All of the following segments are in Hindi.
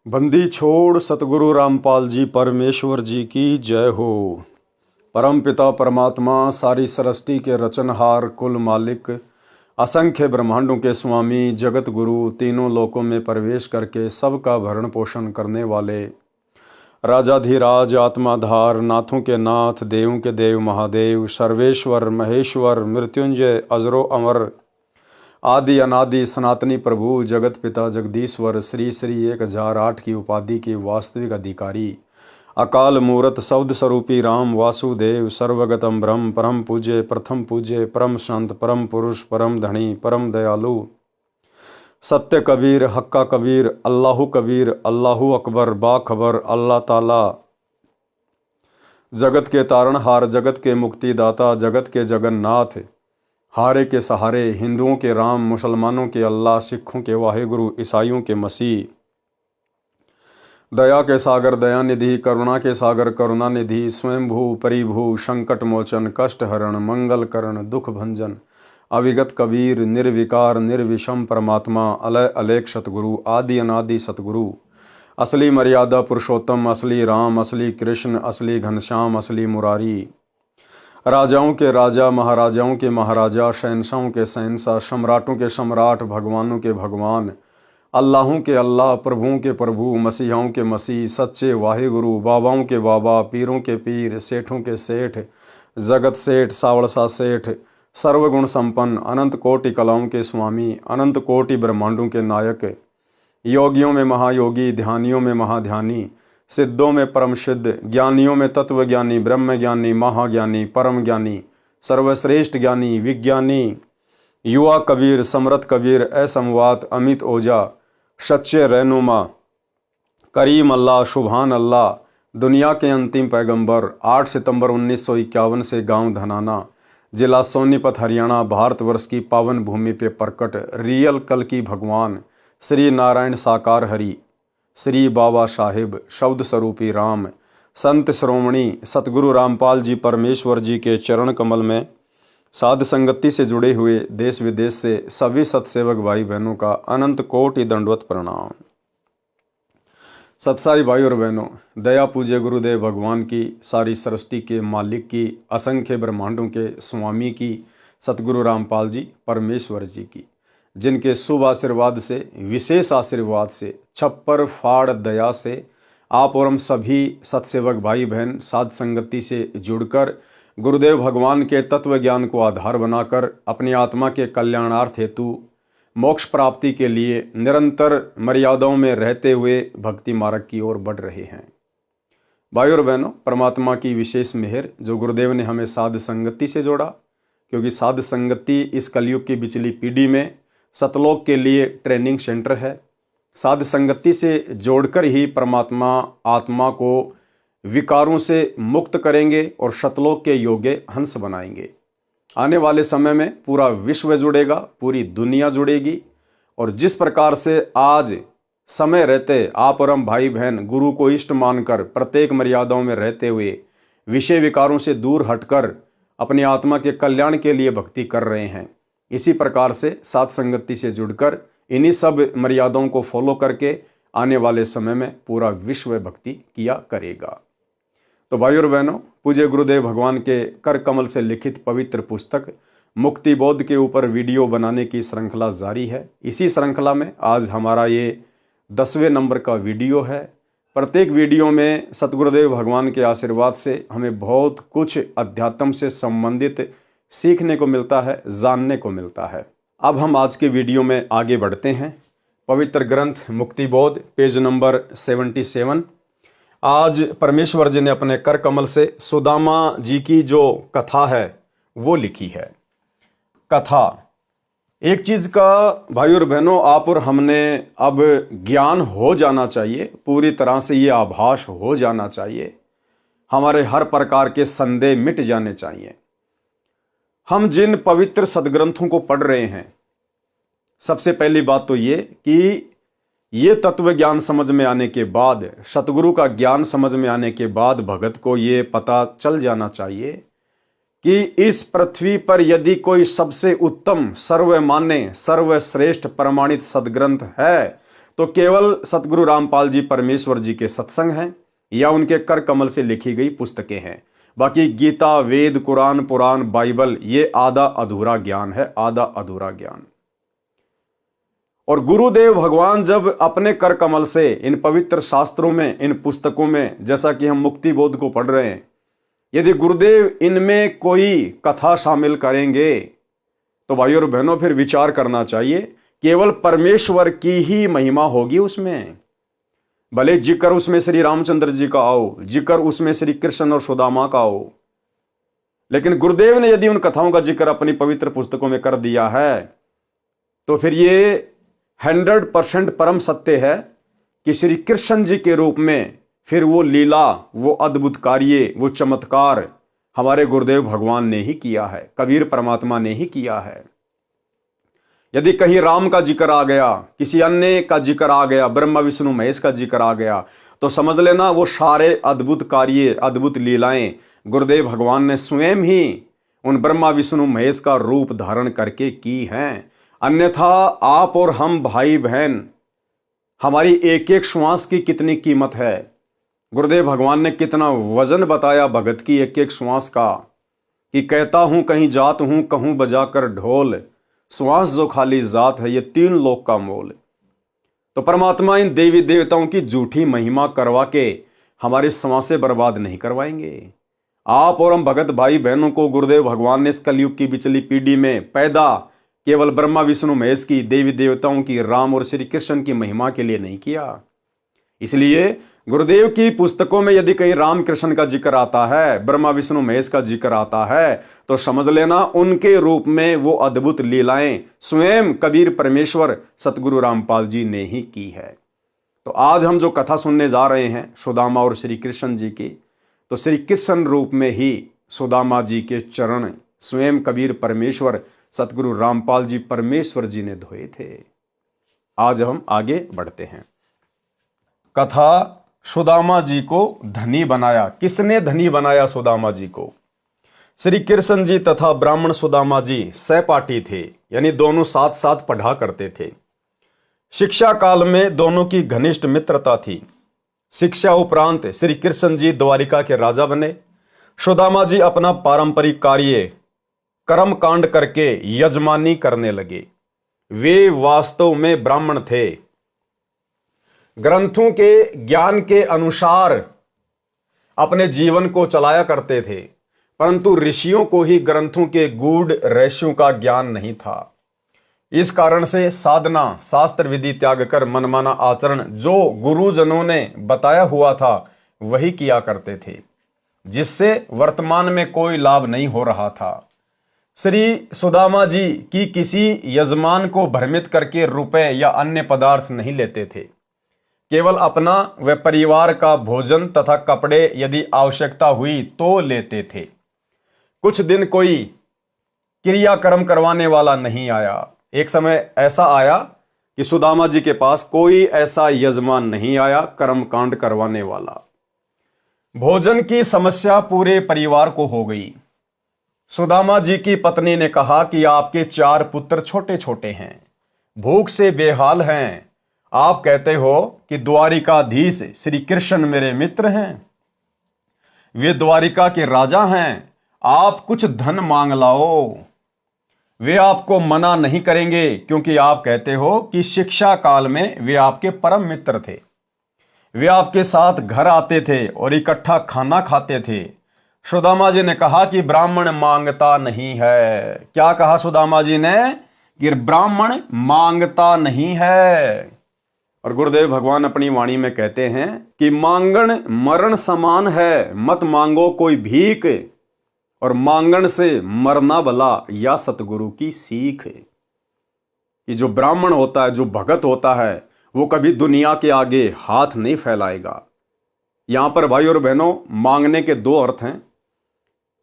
बंदी छोड़ सतगुरु रामपाल जी परमेश्वर जी की जय हो। परम पिता परमात्मा सारी सृष्टि के रचनहार कुल मालिक असंख्य ब्रह्मांडों के स्वामी जगत गुरु तीनों लोकों में प्रवेश करके सबका भरण पोषण करने वाले राजाधिराज आत्माधार नाथों के नाथ देवों के देव महादेव सर्वेश्वर महेश्वर मृत्युंजय अजरो अमर आदि अनादि सनातनी प्रभु जगत पिता जगदीश्वर श्री श्री 1008 की उपाधि के वास्तविक अधिकारी अकाल मूरत शब्द स्वरूपी राम वासुदेव सर्वगतम ब्रह्म परम पूज्य प्रथम पूज्य परम संत परम पुरुष परम धनी परम दयालु सत्य कबीर हक्का कबीर अल्लाहु अकबर बाखबर अल्लाह ताला जगत के तारणहार जगत के मुक्तिदाता जगत के जगन्नाथ हारे के सहारे हिंदुओं के राम मुसलमानों के अल्लाह सिखों के वाहेगुरु ईसाइयों के मसीह दया के सागर दयानिधि करुणा के सागर करुणानिधि स्वयंभू परिभू संकट मोचन कष्ट हरण मंगल करण दुख भंजन अविगत कबीर निर्विकार निर्विषम परमात्मा अलय अलेख सतगुरु आदि अनादि सतगुरु असली मर्यादा पुरुषोत्तम असली राम असली कृष्ण असली घनश्याम असली मुरारी राजाओं के राजा महाराजाओं के महाराजा शहनशाहों के शहनशाह सम्राटों के सम्राट भगवानों के भगवान अल्लाहों के अल्लाह प्रभुओं के प्रभु मसीहाओं के मसीह सच्चे वाहेगुरु बाबाओं के बाबा पीरों के पीर सेठों के सेठ जगत सेठ सावड़सा सेठ सर्वगुण संपन्न अनंत कोटि कलाओं के स्वामी अनंत कोटि ब्रह्मांडों के नायक योगियों में महायोगी ध्यानियों में महाध्यानी सिद्धों में परम सिद्ध ज्ञानियों में तत्व ज्ञानी ब्रह्म ज्ञानी महाज्ञानी परम ज्ञानी सर्वश्रेष्ठ ज्ञानी विज्ञानी युवा कबीर समरथ कबीर असमवात अमित ओझा सच्चे रहनुमा करीम अल्लाह शुभान अल्लाह दुनिया के अंतिम पैगंबर 8 सितंबर 1951 से गांव धनाना जिला सोनीपत हरियाणा भारतवर्ष की पावन भूमि पे प्रकट रियल कल की भगवान श्री नारायण साकार हरि श्री बाबा साहिब शब्द स्वरूपी राम संत श्रोमणी सतगुरु रामपाल जी परमेश्वर जी के चरण कमल में साध संगति से जुड़े हुए देश विदेश से सभी सत्सेवक भाई बहनों का अनंत कोटि दंडवत प्रणाम। सत्साई भाई और बहनों, दया पूज्य गुरुदेव भगवान की सारी सृष्टि के मालिक की असंख्य ब्रह्मांडों के स्वामी की सतगुरु रामपाल जी परमेश्वर जी की जिनके शुभ आशीर्वाद से विशेष आशीर्वाद से छप्पर फाड़ दया से आप और हम सभी सत्सेवक भाई बहन साध संगति से जुड़कर गुरुदेव भगवान के तत्व ज्ञान को आधार बनाकर अपनी आत्मा के कल्याणार्थ हेतु मोक्ष प्राप्ति के लिए निरंतर मर्यादाओं में रहते हुए भक्ति मार्ग की ओर बढ़ रहे हैं। भाई और बहनों, परमात्मा की विशेष मेहर जो गुरुदेव ने हमें साध संगति से जोड़ा, क्योंकि साध संगति इस कलयुग की बिचली पीढ़ी में सतलोक के लिए ट्रेनिंग सेंटर है। साध संगति से जोड़कर ही परमात्मा आत्मा को विकारों से मुक्त करेंगे और सतलोक के योग्य हंस बनाएंगे। आने वाले समय में पूरा विश्व जुड़ेगा, पूरी दुनिया जुड़ेगी। और जिस प्रकार से आज समय रहते आप और हम भाई बहन गुरु को इष्ट मानकर प्रत्येक मर्यादाओं में रहते हुए विषय विकारों से दूर हटकर अपनी आत्मा के कल्याण के लिए भक्ति कर रहे हैं, इसी प्रकार से साध संगति से जुड़कर इन्हीं सब मर्यादाओं को फॉलो करके आने वाले समय में पूरा विश्व भक्ति किया करेगा। तो भाई और बहनों, पूज्य गुरुदेव भगवान के कर कमल से लिखित पवित्र पुस्तक मुक्ति बोध के ऊपर वीडियो बनाने की श्रृंखला जारी है। इसी श्रृंखला में आज हमारा ये 10वें नंबर का वीडियो है। प्रत्येक वीडियो में सतगुरुदेव भगवान के आशीर्वाद से हमें बहुत कुछ अध्यात्म से संबंधित सीखने को मिलता है, जानने को मिलता है। अब हम आज के वीडियो में आगे बढ़ते हैं। पवित्र ग्रंथ मुक्ति बोध पेज नंबर 77। आज परमेश्वर जी ने अपने कर कमल से सुदामा जी की जो कथा है वो लिखी है। कथा एक चीज का भाई और बहनों, आप और हमने अब ज्ञान हो जाना चाहिए, पूरी तरह से ये आभास हो जाना चाहिए, हमारे हर प्रकार के संदेह मिट जाने चाहिए। हम जिन पवित्र सदग्रंथों को पढ़ रहे हैं, सबसे पहली बात तो ये कि ये तत्व ज्ञान समझ में आने के बाद, सतगुरु का ज्ञान समझ में आने के बाद भगत को ये पता चल जाना चाहिए कि इस पृथ्वी पर यदि कोई सबसे उत्तम सर्वमान्य सर्वश्रेष्ठ प्रमाणित सदग्रंथ है तो केवल सतगुरु रामपाल जी परमेश्वर जी के सत्संग हैं या उनके कर कमल से लिखी गई पुस्तकें हैं। बाकी गीता, वेद, कुरान, पुराण, बाइबल ये आधा अधूरा ज्ञान है, आधा अधूरा ज्ञान। और गुरुदेव भगवान जब अपने कर कमल से इन पवित्र शास्त्रों में, इन पुस्तकों में, जैसा कि हम मुक्ति बोध को पढ़ रहे हैं, यदि गुरुदेव इनमें कोई कथा शामिल करेंगे तो भाइयों और बहनों फिर विचार करना चाहिए, केवल परमेश्वर की ही महिमा होगी उसमें। भले जिक्र उसमें श्री रामचंद्र जी का आओ, जिक्र उसमें श्री कृष्ण और सुदामा का आओ, लेकिन गुरुदेव ने यदि उन कथाओं का जिक्र अपनी पवित्र पुस्तकों में कर दिया है तो फिर ये 100% परम सत्य है कि श्री कृष्ण जी के रूप में फिर वो लीला, वो अद्भुत कार्य, वो चमत्कार हमारे गुरुदेव भगवान ने ही किया है, कबीर परमात्मा ने ही किया है। यदि कहीं राम का जिक्र आ गया, किसी अन्य का जिक्र आ गया, ब्रह्मा विष्णु महेश का जिक्र आ गया, तो समझ लेना वो सारे अद्भुत कार्य, अद्भुत लीलाएं गुरुदेव भगवान ने स्वयं ही उन ब्रह्मा विष्णु महेश का रूप धारण करके की हैं। अन्यथा आप और हम भाई बहन, हमारी एक एक श्वास की कितनी कीमत है। गुरुदेव भगवान ने कितना वजन बताया भगत की एक एक श्वास का, कि कहता हूं कहीं जात हूं, कहूं बजाकर ढोल, श्वास जो खाली जात है ये 3 लोक का मोल। तो परमात्मा इन देवी देवताओं की झूठी महिमा करवा के हमारी श्वासें बर्बाद नहीं करवाएंगे। आप और हम भगत भाई बहनों को गुरुदेव भगवान ने इस कलयुग की बिचली पीढ़ी में पैदा केवल ब्रह्मा विष्णु महेश की, देवी देवताओं की, राम और श्री कृष्ण की महिमा के लिए नहीं किया। इसलिए गुरुदेव की पुस्तकों में यदि कहीं राम कृष्ण का जिक्र आता है, ब्रह्मा विष्णु महेश का जिक्र आता है, तो समझ लेना उनके रूप में वो अद्भुत लीलाएं स्वयं कबीर परमेश्वर सतगुरु रामपाल जी ने ही की है। तो आज हम जो कथा सुनने जा रहे हैं सुदामा और श्री कृष्ण जी की, तो श्री कृष्ण रूप में ही सुदामा जी के चरण स्वयं कबीर परमेश्वर सतगुरु रामपाल जी परमेश्वर जी ने धोए थे। आज हम आगे बढ़ते हैं। कथा सुदामा जी को धनी बनाया। किसने धनी बनाया सुदामा जी को? श्री कृष्ण जी तथा ब्राह्मण सुदामा जी सहपाठी थे, यानी दोनों साथ साथ पढ़ा करते थे। शिक्षा काल में दोनों की घनिष्ठ मित्रता थी। शिक्षा उपरांत श्री कृष्ण जी द्वारिका के राजा बने। सुदामा जी अपना पारंपरिक कार्य कर्म कांड करके यजमानी करने लगे। वे वास्तव में ब्राह्मण थे, ग्रंथों के ज्ञान के अनुसार अपने जीवन को चलाया करते थे, परंतु ऋषियों को ही ग्रंथों के गूढ़ रहस्यों का ज्ञान नहीं था। इस कारण से साधना, शास्त्र विधि त्याग कर मनमाना आचरण जो गुरुजनों ने बताया हुआ था वही किया करते थे, जिससे वर्तमान में कोई लाभ नहीं हो रहा था। श्री सुदामा जी की किसी यजमान को भ्रमित करके रुपए या अन्य पदार्थ नहीं लेते थे। केवल अपना व परिवार का भोजन तथा कपड़े यदि आवश्यकता हुई तो लेते थे। कुछ दिन कोई क्रियाकर्म करवाने वाला नहीं आया। एक समय ऐसा आया कि सुदामा जी के पास कोई ऐसा यजमान नहीं आया कर्मकांड करवाने वाला। भोजन की समस्या पूरे परिवार को हो गई। सुदामा जी की पत्नी ने कहा कि आपके 4 पुत्र छोटे छोटे हैं, भूख से बेहाल हैं। आप कहते हो कि द्वारिकाधीश श्री कृष्ण मेरे मित्र हैं, वे द्वारिका के राजा हैं, आप कुछ धन मांग लाओ। वे आपको मना नहीं करेंगे, क्योंकि आप कहते हो कि शिक्षा काल में वे आपके परम मित्र थे। वे आपके साथ घर आते थे और इकट्ठा खाना खाते थे। सुदामा जी ने कहा कि ब्राह्मण मांगता नहीं है। क्या कहा सुदामा जी ने? कि ब्राह्मण मांगता नहीं है। और गुरुदेव भगवान अपनी वाणी में कहते हैं कि मांगण मरण समान है, मत मांगो कोई भीख, और मांगण से मरना भला या सतगुरु की सीख। कि जो ब्राह्मण होता है, जो भगत होता है, वो कभी दुनिया के आगे हाथ नहीं फैलाएगा। यहां पर भाई और बहनों, मांगने के 2 अर्थ हैं।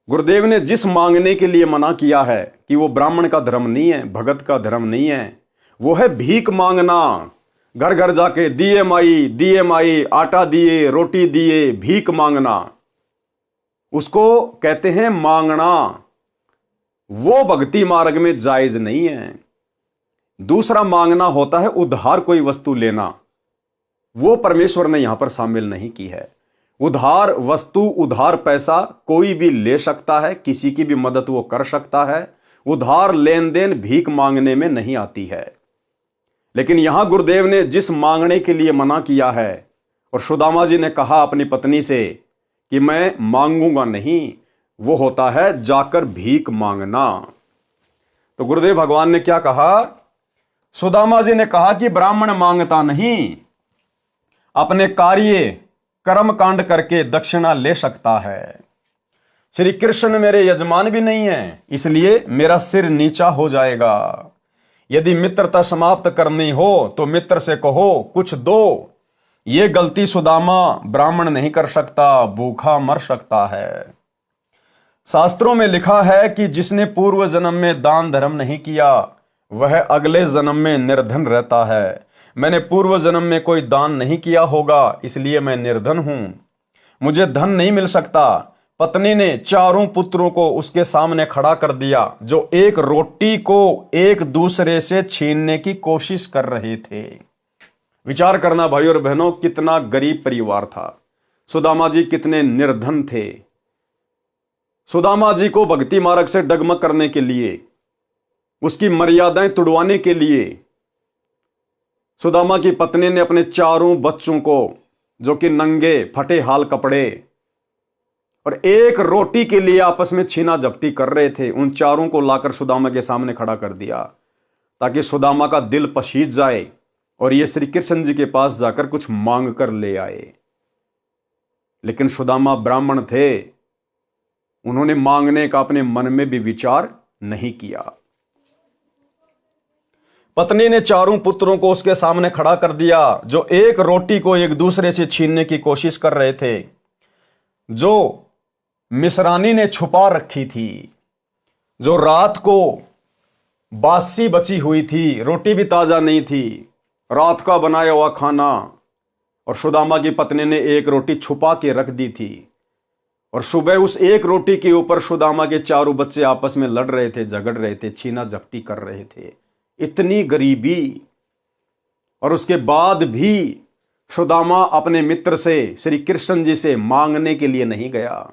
गुरुदेव ने जिस मांगने के लिए मना किया है कि वो ब्राह्मण का धर्म नहीं है, भगत का धर्म नहीं है, वो है भीख मांगना। घर घर जाके दिए माई, आटा दिए, रोटी दिए, भीख मांगना, उसको कहते हैं मांगना। वो भक्ति मार्ग में जायज नहीं है। दूसरा मांगना होता है उधार कोई वस्तु लेना, वो परमेश्वर ने यहां पर शामिल नहीं की है। उधार वस्तु, उधार पैसा कोई भी ले सकता है, किसी की भी मदद वो कर सकता है। उधार लेन देन भीख मांगने में नहीं आती है। लेकिन यहां गुरुदेव ने जिस मांगने के लिए मना किया है, और सुदामा जी ने कहा अपनी पत्नी से कि मैं मांगूंगा नहीं, वो होता है जाकर भीख मांगना। तो गुरुदेव भगवान ने क्या कहा? सुदामा जी ने कहा कि ब्राह्मण मांगता नहीं, अपने कार्य कर्म कांड करके दक्षिणा ले सकता है। श्री कृष्ण मेरे यजमान भी नहीं है, इसलिए मेरा सिर नीचा हो जाएगा। यदि मित्रता समाप्त करनी हो तो मित्र से कहो कुछ दो। ये गलती सुदामा ब्राह्मण नहीं कर सकता, भूखा मर सकता है। शास्त्रों में लिखा है कि जिसने पूर्व जन्म में दान धर्म नहीं किया वह अगले जन्म में निर्धन रहता है। मैंने पूर्व जन्म में कोई दान नहीं किया होगा, इसलिए मैं निर्धन हूं, मुझे धन नहीं मिल सकता। पत्नी ने चारों पुत्रों को उसके सामने खड़ा कर दिया, जो एक रोटी को एक दूसरे से छीनने की कोशिश कर रहे थे। विचार करना भाई और बहनों, कितना गरीब परिवार था। सुदामा जी कितने निर्धन थे। सुदामा जी को भक्ति मार्ग से डगमग करने के लिए, उसकी मर्यादाएं तुड़वाने के लिए सुदामा की पत्नी ने अपने चारों बच्चों को, जो कि नंगे फटे हाल कपड़े और एक रोटी के लिए आपस में छीना झपटी कर रहे थे, उन चारों को लाकर सुदामा के सामने खड़ा कर दिया, ताकि सुदामा का दिल पसीज जाए और ये श्री कृष्ण जी के पास जाकर कुछ मांग कर ले आए। लेकिन सुदामा ब्राह्मण थे, उन्होंने मांगने का अपने मन में भी विचार नहीं किया। पत्नी ने चारों पुत्रों को उसके सामने खड़ा कर दिया, जो एक रोटी को एक दूसरे से छीनने की कोशिश कर रहे थे, जो मिश्रानी ने छुपा रखी थी, जो रात को बासी बची हुई थी, रोटी भी ताजा नहीं थी, रात का बनाया हुआ खाना। और सुदामा की पत्नी ने एक रोटी छुपा के रख दी थी, और सुबह उस एक रोटी के ऊपर सुदामा के चारों बच्चे आपस में लड़ रहे थे, झगड़ रहे थे, छीना झपटी कर रहे थे। इतनी गरीबी, और उसके बाद भी सुदामा अपने मित्र से, श्री कृष्ण जी से मांगने के लिए नहीं गया।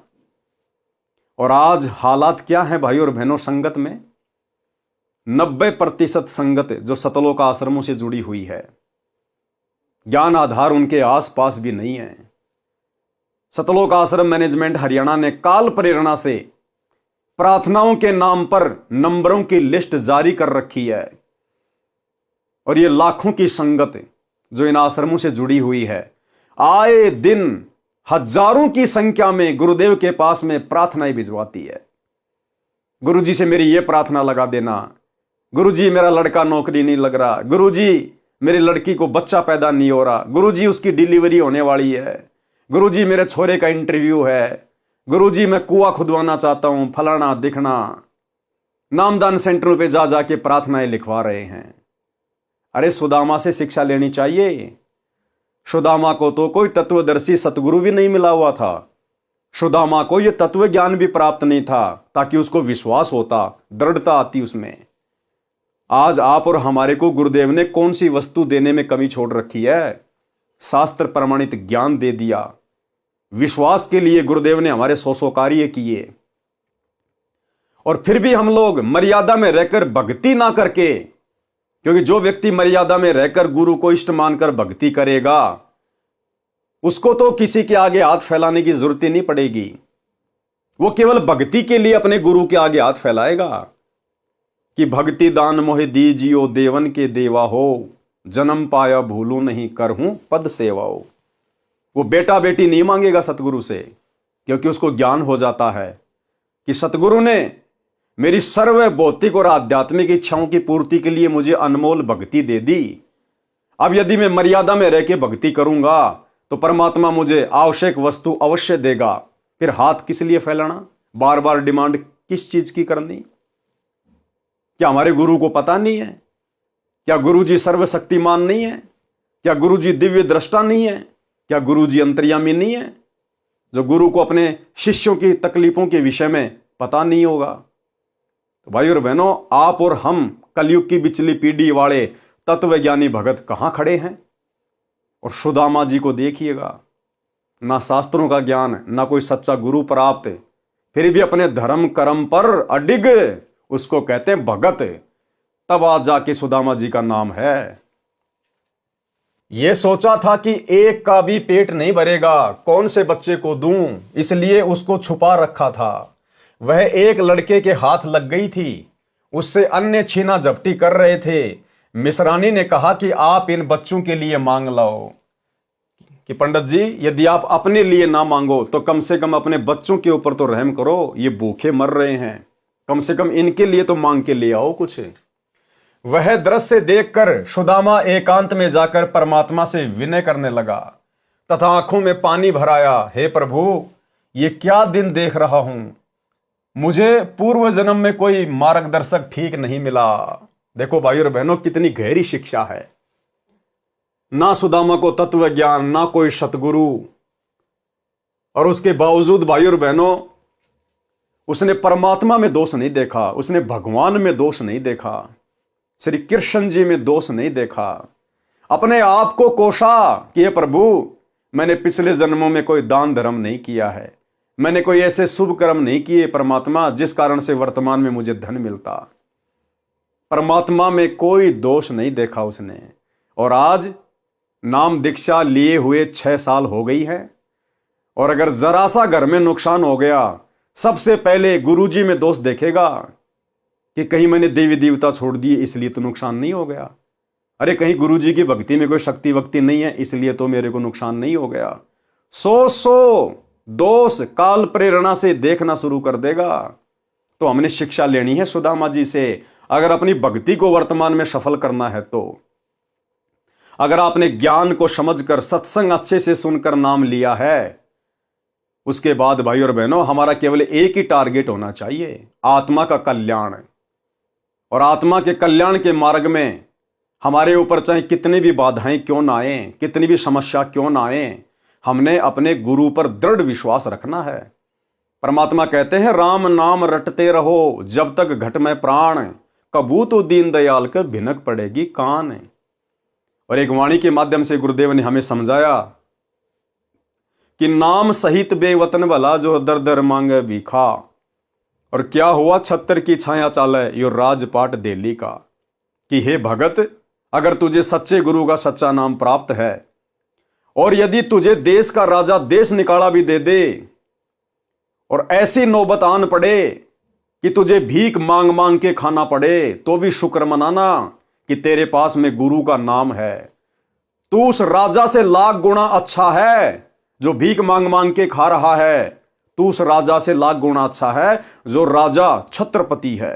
और आज हालात क्या है भाई और बहनों संगत में? 90% संगत जो सतलोक आश्रमों से जुड़ी हुई है, ज्ञान आधार उनके आसपास भी नहीं है। सतलोक आश्रम मैनेजमेंट हरियाणा ने काल प्रेरणा से प्रार्थनाओं के नाम पर नंबरों की लिस्ट जारी कर रखी है, और ये लाखों की संगत जो इन आश्रमों से जुड़ी हुई है, आए दिन हजारों की संख्या में गुरुदेव के पास में प्रार्थनाएं भिजवाती है। गुरुजी से मेरी ये प्रार्थना लगा देना, गुरुजी मेरा लड़का नौकरी नहीं लग रहा, गुरुजी मेरी लड़की को बच्चा पैदा नहीं हो रहा, गुरुजी उसकी डिलीवरी होने वाली है, गुरुजी मेरे छोरे का इंटरव्यू है, गुरुजी मैं कुआं खुदवाना चाहता हूं, फलाना दिखना। नामदान सेंटरों पे जा जाके प्रार्थनाएं लिखवा रहे हैं। अरे सुदामा से शिक्षा लेनी चाहिए। सुदामा को तो कोई तत्वदर्शी सतगुरु भी नहीं मिला हुआ था। सुदामा को यह तत्व ज्ञान भी प्राप्त नहीं था, ताकि उसको विश्वास होता, दृढ़ता आती उसमें। आज आप और हमारे को गुरुदेव ने कौन सी वस्तु देने में कमी छोड़ रखी है? शास्त्र प्रमाणित ज्ञान दे दिया। विश्वास के लिए गुरुदेव ने हमारे सौ कार्य किए, और फिर भी हम लोग मर्यादा में रहकर भक्ति ना करके, क्योंकि जो व्यक्ति मर्यादा में रहकर गुरु को इष्ट मानकर भक्ति करेगा, उसको तो किसी के आगे हाथ फैलाने की जरूरत ही नहीं पड़ेगी। वो केवल भक्ति के लिए अपने गुरु के आगे हाथ फैलाएगा कि भक्ति दान मोहि दीजियो देवन के देवा हो, जन्म पाया भूलू नहीं करहूं पद सेवाओ। वो बेटा बेटी नहीं मांगेगा सतगुरु से, क्योंकि उसको ज्ञान हो जाता है कि सतगुरु ने मेरी सर्व भौतिक और आध्यात्मिक इच्छाओं की पूर्ति के लिए मुझे अनमोल भक्ति दे दी। अब यदि मैं मर्यादा में रह के भक्ति करूंगा तो परमात्मा मुझे आवश्यक वस्तु अवश्य देगा। फिर हाथ किस लिए फैलाना, बार बार डिमांड किस चीज की करनी? क्या हमारे गुरु को पता नहीं है? क्या गुरु जी सर्वशक्तिमान नहीं है? क्या गुरु जी दिव्य दृष्टा नहीं है? क्या गुरु जी अंतर्यामी नहीं है, जो गुरु को अपने शिष्यों की तकलीफों के विषय में पता नहीं होगा? तो भाई और बहनों, आप और हम कलयुग की बिचली पीढ़ी वाले तत्वज्ञानी भगत कहां खड़े हैं? और सुदामा जी को देखिएगा, ना शास्त्रों का ज्ञान, ना कोई सच्चा गुरु प्राप्त, फिर भी अपने धर्म कर्म पर अडिग, उसको कहते हैं भगत। तब आज जाके सुदामा जी का नाम है। ये सोचा था कि एक का भी पेट नहीं भरेगा, कौन से बच्चे को दूं, इसलिए उसको छुपा रखा था। वह एक लड़के के हाथ लग गई थी, उससे अन्य छीना झपटी कर रहे थे। मिसरानी ने कहा कि आप इन बच्चों के लिए मांग लाओ। कि पंडित जी, यदि आप अपने लिए ना मांगो तो कम से कम अपने बच्चों के ऊपर तो रहम करो, ये भूखे मर रहे हैं, कम से कम इनके लिए तो मांग के ले आओ कुछ। वह दृश्य देखकर सुदामा एकांत में जाकर परमात्मा से विनय करने लगा तथा आंखों में पानी भराया। हे प्रभु, ये क्या दिन देख रहा हूं, मुझे पूर्व जन्म में कोई मार्गदर्शक ठीक नहीं मिला। देखो भाई और बहनों, कितनी गहरी शिक्षा है। ना सुदामा को तत्व ज्ञान, ना कोई सतगुरु, और उसके बावजूद भाई और बहनों, उसने परमात्मा में दोष नहीं देखा, उसने भगवान में दोष नहीं देखा, श्री कृष्ण जी में दोष नहीं देखा। अपने आप को कोसा कि हे प्रभु, मैंने पिछले जन्मों में कोई दान धर्म नहीं किया है, मैंने कोई ऐसे शुभ कर्म नहीं किए परमात्मा जिस कारण से वर्तमान में मुझे धन मिलता। परमात्मा में कोई दोष नहीं देखा उसने। और आज नाम दीक्षा लिए हुए 6 साल हो गई है, और अगर जरा सा घर में नुकसान हो गया, सबसे पहले गुरुजी में दोष देखेगा कि कहीं मैंने देवी देवता छोड़ दिए इसलिए तो नुकसान नहीं हो गया। अरे कहीं गुरुजी की भक्ति में कोई शक्ति वक्ति नहीं है इसलिए तो मेरे को नुकसान नहीं हो गया। सौ दोष काल प्रेरणा से देखना शुरू कर देगा। तो हमने शिक्षा लेनी है सुदामा जी से, अगर अपनी भक्ति को वर्तमान में सफल करना है तो। अगर आपने ज्ञान को समझकर सत्संग अच्छे से सुनकर नाम लिया है, उसके बाद भाई और बहनों, हमारा केवल एक ही टारगेट होना चाहिए, आत्मा का कल्याण। और आत्मा के कल्याण के मार्ग में हमारे ऊपर चाहे कितनी भी बाधाएं क्यों ना आए, कितनी भी समस्या क्यों ना आए, हमने अपने गुरु पर दृढ़ विश्वास रखना है। परमात्मा कहते हैं, राम नाम रटते रहो जब तक घट में प्राण, कबू तो दीन दयाल के भिनक पड़ेगी कान। और एक वाणी के माध्यम से गुरुदेव ने हमें समझाया कि नाम सहित बेवतन भला जो दर दर मांगे भीखा। और क्या हुआ, छत्तर की छाया चाले यो राजपाट दिल्ली का। कि हे भगत, अगर तुझे सच्चे गुरु का सच्चा नाम प्राप्त है, और यदि तुझे देश का राजा देश निकाला भी दे दे, और ऐसी नौबत आन पड़े कि तुझे भीख मांग मांग के खाना पड़े, तो भी शुक्र मनाना कि तेरे पास में गुरु का नाम है। तू उस राजा से लाख गुना अच्छा है जो भीख मांग मांग के खा रहा है। तू उस राजा से लाख गुना अच्छा है जो राजा छत्रपति है।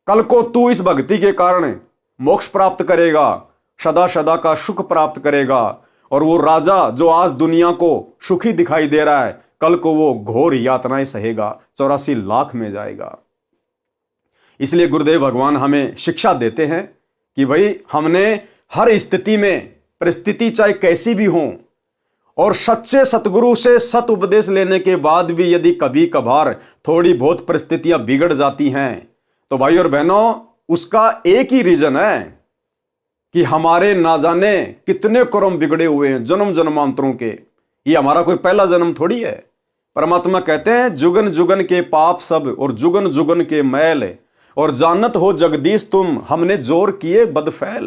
कल को तू इस भक्ति के कारण मोक्ष प्राप्त करेगा, सदा सदा का सुख प्राप्त करेगा। और वो राजा जो आज दुनिया को सुखी दिखाई दे रहा है, कल को वो घोर यातनाएं सहेगा, 84 लाख में जाएगा। इसलिए गुरुदेव भगवान हमें शिक्षा देते हैं कि भाई हमने हर स्थिति में, परिस्थिति चाहे कैसी भी हो, और सच्चे सतगुरु से सत उपदेश लेने के बाद भी यदि कभी कभार थोड़ी बहुत परिस्थितियां बिगड़ जाती हैं, तो भाई और बहनों, उसका एक ही रीजन है कि हमारे ना जाने कितने कर्म बिगड़े हुए हैं जन्म जन्मांतरों के। ये हमारा कोई पहला जन्म थोड़ी है। परमात्मा कहते हैं, जुगन जुगन के पाप सब और जुगन जुगन के मैल, और जानत हो जगदीश तुम हमने जोर किए बदफैल।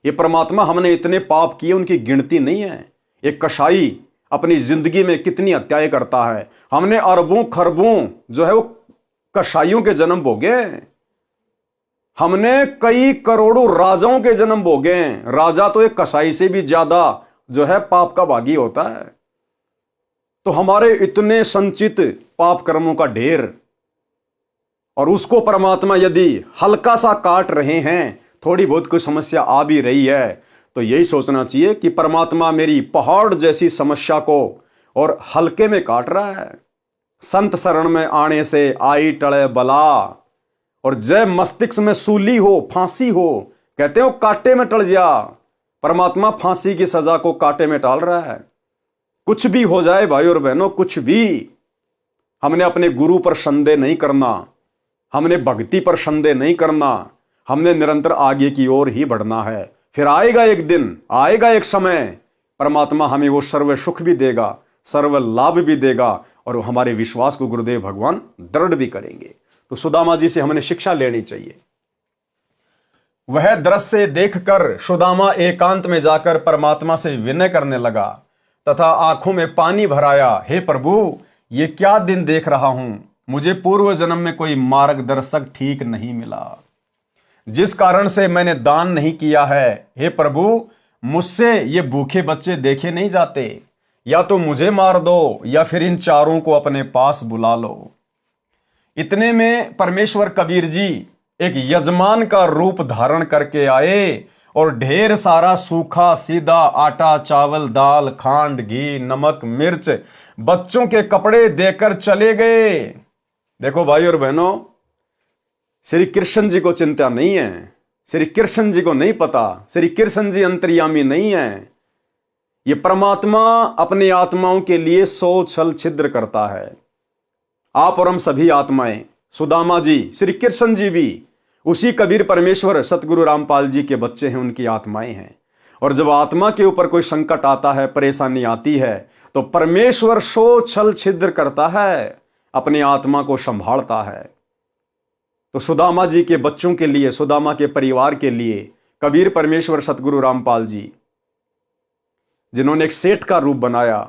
ये परमात्मा, हमने इतने पाप किए उनकी गिनती नहीं है। एक कसाई अपनी जिंदगी में कितनी हत्याएं करता है। हमने अरबों खरबों जो है वो कसाईयों के जन्म भोगे। हमने कई करोड़ों राजाओं के जन्म भोगे। राजा तो एक कसाई से भी ज्यादा जो है पाप का भागी होता है। तो हमारे इतने संचित पाप कर्मों का ढेर, और उसको परमात्मा यदि हल्का सा काट रहे हैं, थोड़ी बहुत कोई समस्या आ भी रही है, तो यही सोचना चाहिए कि परमात्मा मेरी पहाड़ जैसी समस्या को और हल्के में काट रहा है। संत शरण में आने से आई टले बला, और जय मस्तिष्क में सूली हो, फांसी हो, कहते हो कांटे में टल जा। परमात्मा फांसी की सजा को कांटे में टाल रहा है। कुछ भी हो जाए भाई और बहनों, कुछ भी, हमने अपने गुरु पर संदेह नहीं करना, हमने भक्ति पर संदेह नहीं करना, हमने निरंतर आगे की ओर ही बढ़ना है। फिर आएगा एक दिन, आएगा एक समय परमात्मा हमें वो सर्व सुख भी देगा, सर्व लाभ भी देगा, और हमारे विश्वास को गुरुदेव भगवान दृढ़ भी करेंगे। तो सुदामा जी से हमने शिक्षा लेनी चाहिए। वह दृश्य देखकर सुदामा एकांत में जाकर परमात्मा से विनय करने लगा तथा आंखों में पानी भराया, हे प्रभु, ये क्या दिन देख रहा हूं। मुझे पूर्व जन्म में कोई मार्गदर्शक ठीक नहीं मिला, जिस कारण से मैंने दान नहीं किया है। हे प्रभु, मुझसे ये भूखे बच्चे देखे नहीं जाते। या तो मुझे मार दो या फिर इन चारों को अपने पास बुला लो। इतने में परमेश्वर कबीर जी एक यजमान का रूप धारण करके आए और ढेर सारा सूखा सीधा आटा, चावल, दाल, खांड, घी, नमक, मिर्च बच्चों के कपड़े देकर चले गए। देखो भाई और बहनों, श्री कृष्ण जी को चिंता नहीं है, श्री कृष्ण जी को नहीं पता, श्री कृष्ण जी अंतर्यामी नहीं है। ये परमात्मा अपनी आत्माओं के लिए 100 छल छिद्र करता है। आप और हम सभी आत्माएं, सुदामा जी, श्री कृष्ण जी भी उसी कबीर परमेश्वर सतगुरु रामपाल जी के बच्चे हैं, उनकी आत्माएं हैं। और जब आत्मा के ऊपर कोई संकट आता है, परेशानी आती है, तो परमेश्वर 100 छल छिद्र करता है, अपनी आत्मा को संभालता है। तो सुदामा जी के बच्चों के लिए, सुदामा के परिवार के लिए कबीर परमेश्वर सतगुरु रामपाल जी, जिन्होंने एक सेठ का रूप बनाया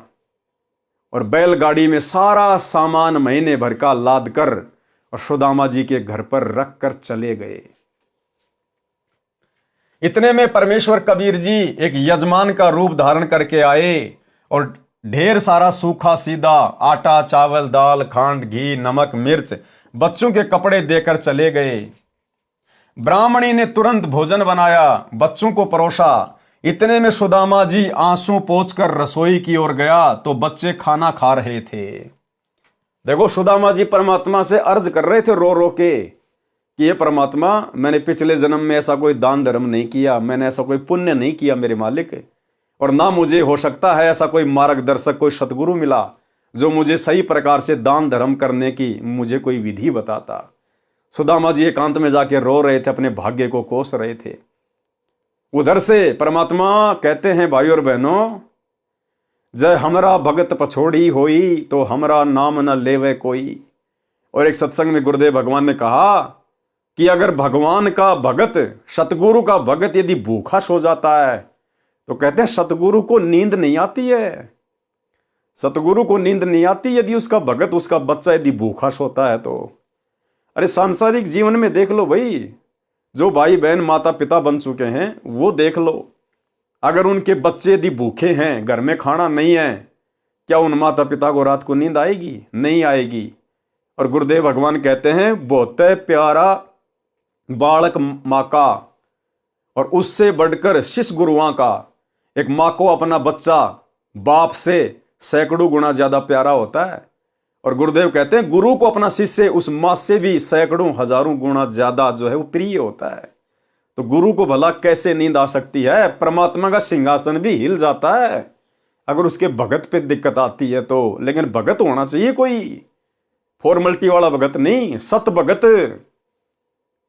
और बैलगाड़ी में सारा सामान महीने भर का लाद कर और सुदामा जी के घर पर रख कर चले गए। इतने में परमेश्वर कबीर जी एक यजमान का रूप धारण करके आए और ढेर सारा सूखा सीधा आटा, चावल, दाल, खांड, घी, नमक, मिर्च बच्चों के कपड़े देकर चले गए। ब्राह्मणी ने तुरंत भोजन बनाया, बच्चों को परोसा। इतने में सुदामा जी आंसू पोंछकर रसोई की ओर गया तो बच्चे खाना खा रहे थे। देखो, सुदामा जी परमात्मा से अर्ज कर रहे थे रो रो के कि ये परमात्मा, मैंने पिछले जन्म में ऐसा कोई दान धर्म नहीं किया, मैंने ऐसा कोई पुण्य नहीं किया मेरे मालिक, और ना मुझे हो सकता है ऐसा कोई मार्गदर्शक, कोई सतगुरु मिला जो मुझे सही प्रकार से दान धर्म करने की मुझे कोई विधि बताता। सुदामा जी एकांत में जाके रो रहे थे, अपने भाग्य को कोस रहे थे। उधर से परमात्मा कहते हैं, भाई और बहनों, जय हमरा भगत पछोड़ी होई तो हमरा नाम न लेवे कोई। और एक सत्संग में गुरुदेव भगवान ने कहा कि अगर भगवान का भगत, सतगुरु का भगत यदि भूखा सो जाता है तो कहते हैं सतगुरु को नींद नहीं आती है। सतगुरु को नींद नहीं आती यदि उसका भगत, उसका बच्चा यदि भूखा सोता है तो। अरे सांसारिक जीवन में देख लो भाई, जो भाई बहन माता पिता बन चुके हैं वो देख लो, अगर उनके बच्चे यदि भूखे हैं, घर में खाना नहीं है, क्या उन माता पिता को रात को नींद आएगी? नहीं आएगी। और गुरुदेव भगवान कहते हैं, बहुत प्यारा बालक माँ का और उससे बढ़कर शिष्य गुरुआं का। एक माँ को अपना बच्चा बाप से सैकड़ों गुना ज्यादा प्यारा होता है, और गुरुदेव कहते हैं गुरु को अपना शिष्य उस माँ से भी सैकड़ों हजारों गुना ज्यादा जो है वो प्रिय होता है। तो गुरु को भला कैसे नींद आ सकती है? परमात्मा का सिंहासन भी हिल जाता है अगर उसके भगत पे दिक्कत आती है तो। लेकिन भगत होना चाहिए कोई फॉर्मलिटी वाला भगत नहीं, सत भगत,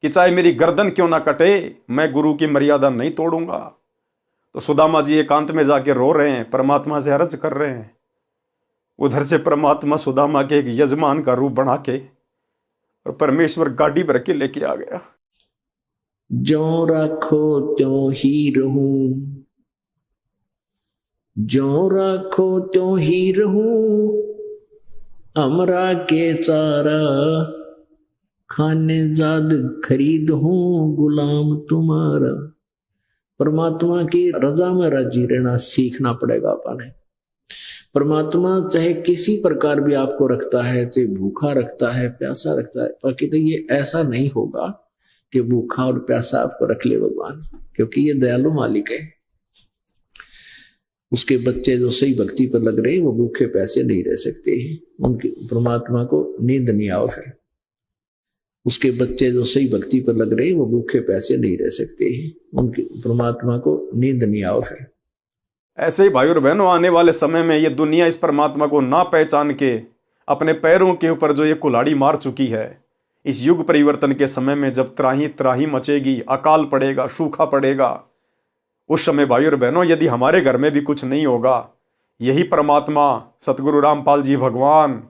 कि चाहे मेरी गर्दन क्यों ना कटे, मैं गुरु की मर्यादा नहीं तोड़ूंगा। तो सुदामा जी एकांत में जाके रो रहे हैं, परमात्मा से अर्ज कर रहे हैं। उधर से परमात्मा सुदामा के एक यजमान का रूप बना के और परमेश्वर गाड़ी भर के लेके आ गया। जो राखो त्यों ही रहूं, जो राखो त्यों ही रहूं, हमरा के चारा खाने जाद खरीद हूं, गुलाम तुम्हारा। परमात्मा की रजा में राजी रहना सीखना पड़ेगा अपन। परमात्मा चाहे किसी प्रकार भी आपको रखता है, चाहे भूखा रखता है, प्यासा रखता है, पर तो ये ऐसा नहीं होगा कि भूखा और प्यासा आपको रख ले भगवान, क्योंकि ये दयालु मालिक है। उसके बच्चे जो सही भक्ति पर लग रहे हैं वो भूखे प्यासे नहीं रह सकते हैं, उनके परमात्मा को नींद नहीं आओ। फिर उसके बच्चे जो सही भक्ति पर लग रहे हैं वो भूखे प्यासे नहीं रह सकते हैं, उनके परमात्मा को नींद नहीं आओ। फिर ऐसे ही भाई और बहनों, आने वाले समय में ये दुनिया इस परमात्मा को ना पहचान के अपने पैरों के ऊपर जो ये कुल्हाड़ी मार चुकी है, इस युग परिवर्तन के समय में जब त्राही त्राही मचेगी, अकाल पड़ेगा, सूखा पड़ेगा, उस समय भाई और बहनों यदि हमारे घर में भी कुछ नहीं होगा, यही परमात्मा सतगुरु रामपाल जी भगवान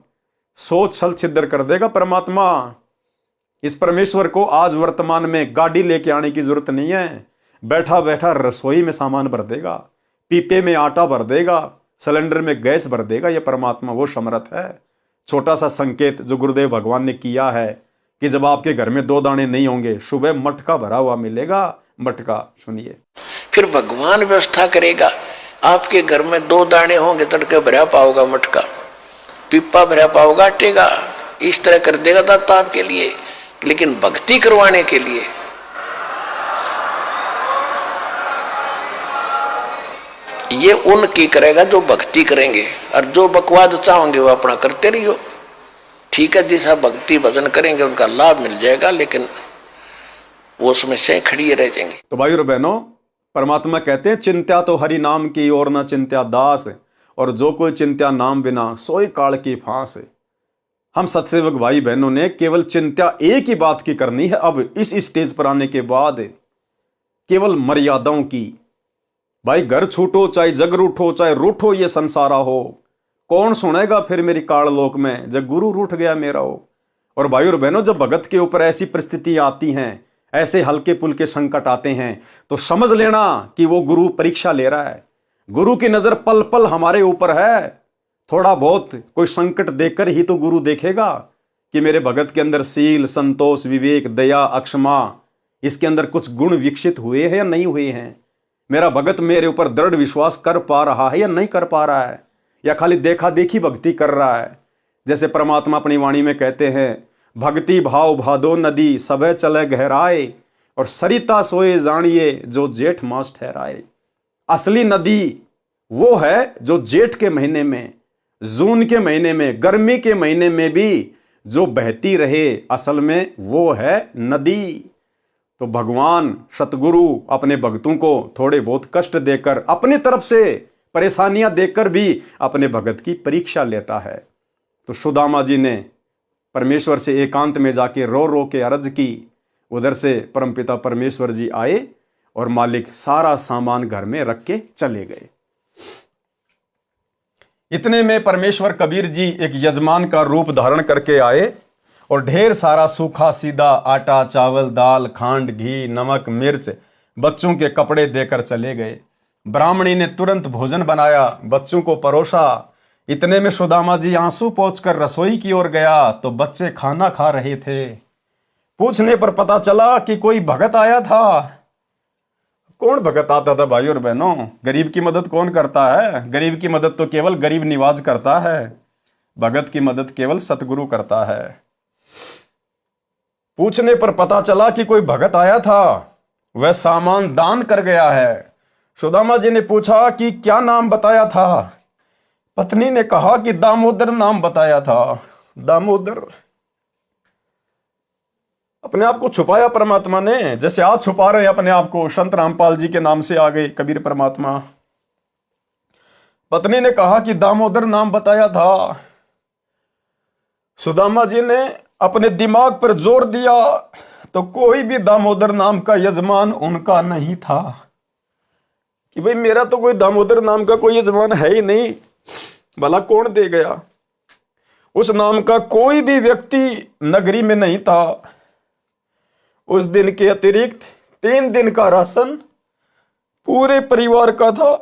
सोच छल छिद्र कर देगा। परमात्मा इस परमेश्वर को आज वर्तमान में गाड़ी लेके आने की जरूरत नहीं है, बैठा बैठा रसोई में सामान भर देगा, पीपे में आटा भर देगा, सिलेंडर में गैस भर देगा। यह परमात्मा वो समर्थ है। छोटा सा संकेत जो गुरुदेव भगवान ने किया है कि जब आपके घर में 2 दाने नहीं होंगे, सुबह मटका भरा हुआ मिलेगा। मटका सुनिए, फिर भगवान व्यवस्था करेगा। आपके घर में 2 दाने होंगे, तड़के भरा पाओगा मटका, पिप्पा भरा पाओगा आटे का, इस तरह कर देगा दाता आपके लिए। लेकिन भक्ति करवाने के लिए ये उनकी करेगा जो भक्ति करेंगे, और जो बकवाद चाहोगे वो अपना करते रहियो। ठीक है, जैसा भक्ति भजन करेंगे उनका लाभ मिल जाएगा, लेकिन वो समस्याएं खड़ी रह जाएंगी। तो भाई और बहनों, परमात्मा कहते हैं चिंत्या तो हरि नाम की और न चिंत्या दास, और जो कोई चिंत्या नाम बिना सोई काल की फांस। हम सत्सेवक भाई बहनों ने केवल चिंत्या एक ही बात की करनी है। अब इस स्टेज पर आने के बाद केवल मर्यादाओं की। भाई घर छूटो चाहे जग रूठो, चाहे रूठो ये संसारा हो, कौन सुनेगा फिर मेरी काल लोक में जब गुरु रूठ गया मेरा हो। और भाई और बहनों, जब भगत के ऊपर ऐसी परिस्थिति आती हैं, ऐसे हल्के पुल्के संकट आते हैं, तो समझ लेना कि वो गुरु परीक्षा ले रहा है। गुरु की नजर पल पल हमारे ऊपर है। थोड़ा बहुत कोई संकट देखकर ही तो गुरु देखेगा कि मेरे भगत के अंदर शील, संतोष, विवेक, दया, अक्षमा, इसके अंदर कुछ गुण विकसित हुए हैं या नहीं हुए हैं। मेरा भगत मेरे ऊपर दृढ़ विश्वास कर पा रहा है या नहीं कर पा रहा है, या खाली देखा देखी भक्ति कर रहा है। जैसे परमात्मा अपनी वाणी में कहते हैं, भक्ति भाव भादो नदी सबे चले गहराए, और सरिता सोए जानिए जो जेठ मास ठहराए। असली नदी वो है जो जेठ के महीने में, जून के महीने में, गर्मी के महीने में भी जो बहती रहे, असल में वो है नदी। तो भगवान सतगुरु अपने भक्तों को थोड़े बहुत कष्ट देकर, अपनी तरफ से परेशानियां देकर भी अपने भगत की परीक्षा लेता है। तो सुदामा जी ने परमेश्वर से एकांत में जाके रो रो के अर्ज की। उधर से परमपिता परमेश्वर जी आए और मालिक सारा सामान घर में रख के चले गए। इतने में परमेश्वर कबीर जी एक यजमान का रूप धारण करके आए और ढेर सारा सूखा सीधा आटा, चावल, दाल, खांड, घी, नमक, मिर्च बच्चों के कपड़े देकर चले गए। ब्राह्मणी ने तुरंत भोजन बनाया, बच्चों को परोसा। इतने में सुदामा जी आंसू पोंछकर रसोई की ओर गया तो बच्चे खाना खा रहे थे। पूछने पर पता चला कि कोई भगत आया था। कौन भगत आता था भाई और बहनों? गरीब की मदद कौन करता है? गरीब की मदद तो केवल गरीब निवाज करता है, भगत की मदद केवल सतगुरु करता है। पूछने पर पता चला कि कोई भगत आया था, वह सामान दान कर गया है। सुदामा जी ने पूछा कि क्या नाम बताया था? पत्नी ने कहा कि दामोदर नाम बताया था। दामोदर अपने आप को छुपाया परमात्मा ने, जैसे आज छुपा रहे अपने आप को। संत रामपाल जी के नाम से आ गए कबीर परमात्मा। पत्नी ने कहा कि दामोदर नाम बताया था। सुदामा जी ने अपने दिमाग पर जोर दिया तो कोई भी दामोदर नाम का यजमान उनका नहीं था। कि भाई मेरा तो कोई दामोदर नाम का कोई यजमान है ही नहीं, भला कौन दे गया? उस नाम का कोई भी व्यक्ति नगरी में नहीं था। उस दिन के अतिरिक्त 3 दिन का राशन पूरे परिवार का था।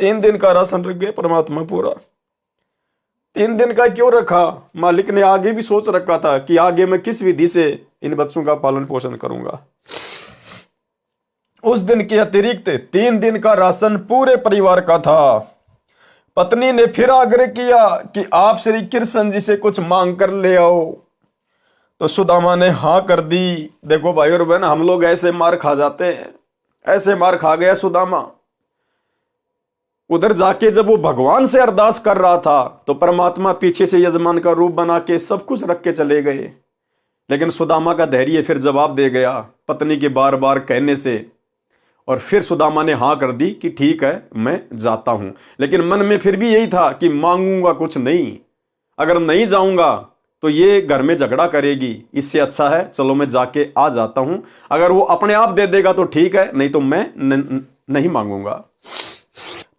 3 दिन का राशन रख गए परमात्मा पूरा। 3 दिन का क्यों रखा? मालिक ने आगे भी सोच रखा था कि आगे मैं किस विधि से इन बच्चों का पालन पोषण करूंगा। उस दिन के अतिरिक्त 3 दिन का राशन पूरे परिवार का था। पत्नी ने फिर आग्रह किया कि आप श्री कृष्ण जी से कुछ मांग कर ले आओ, तो सुदामा ने हाँ कर दी। देखो भाई और बहन, हम लोग ऐसे मार खा जाते हैं, ऐसे मार खा गया सुदामा। उधर जाके जब वो भगवान से अरदास कर रहा था तो परमात्मा पीछे से यजमान का रूप बना के सब कुछ रख के चले गए। लेकिन सुदामा का धैर्य फिर जवाब दे गया पत्नी के बार बार कहने से, और फिर सुदामा ने हाँ कर दी कि ठीक है मैं जाता हूं। लेकिन मन में फिर भी यही था कि मांगूंगा कुछ नहीं, अगर नहीं जाऊंगा तो ये घर में झगड़ा करेगी, इससे अच्छा है चलो मैं जाके आ जाता हूं। अगर वो अपने आप दे देगा तो ठीक है, नहीं तो मैं नहीं मांगूंगा।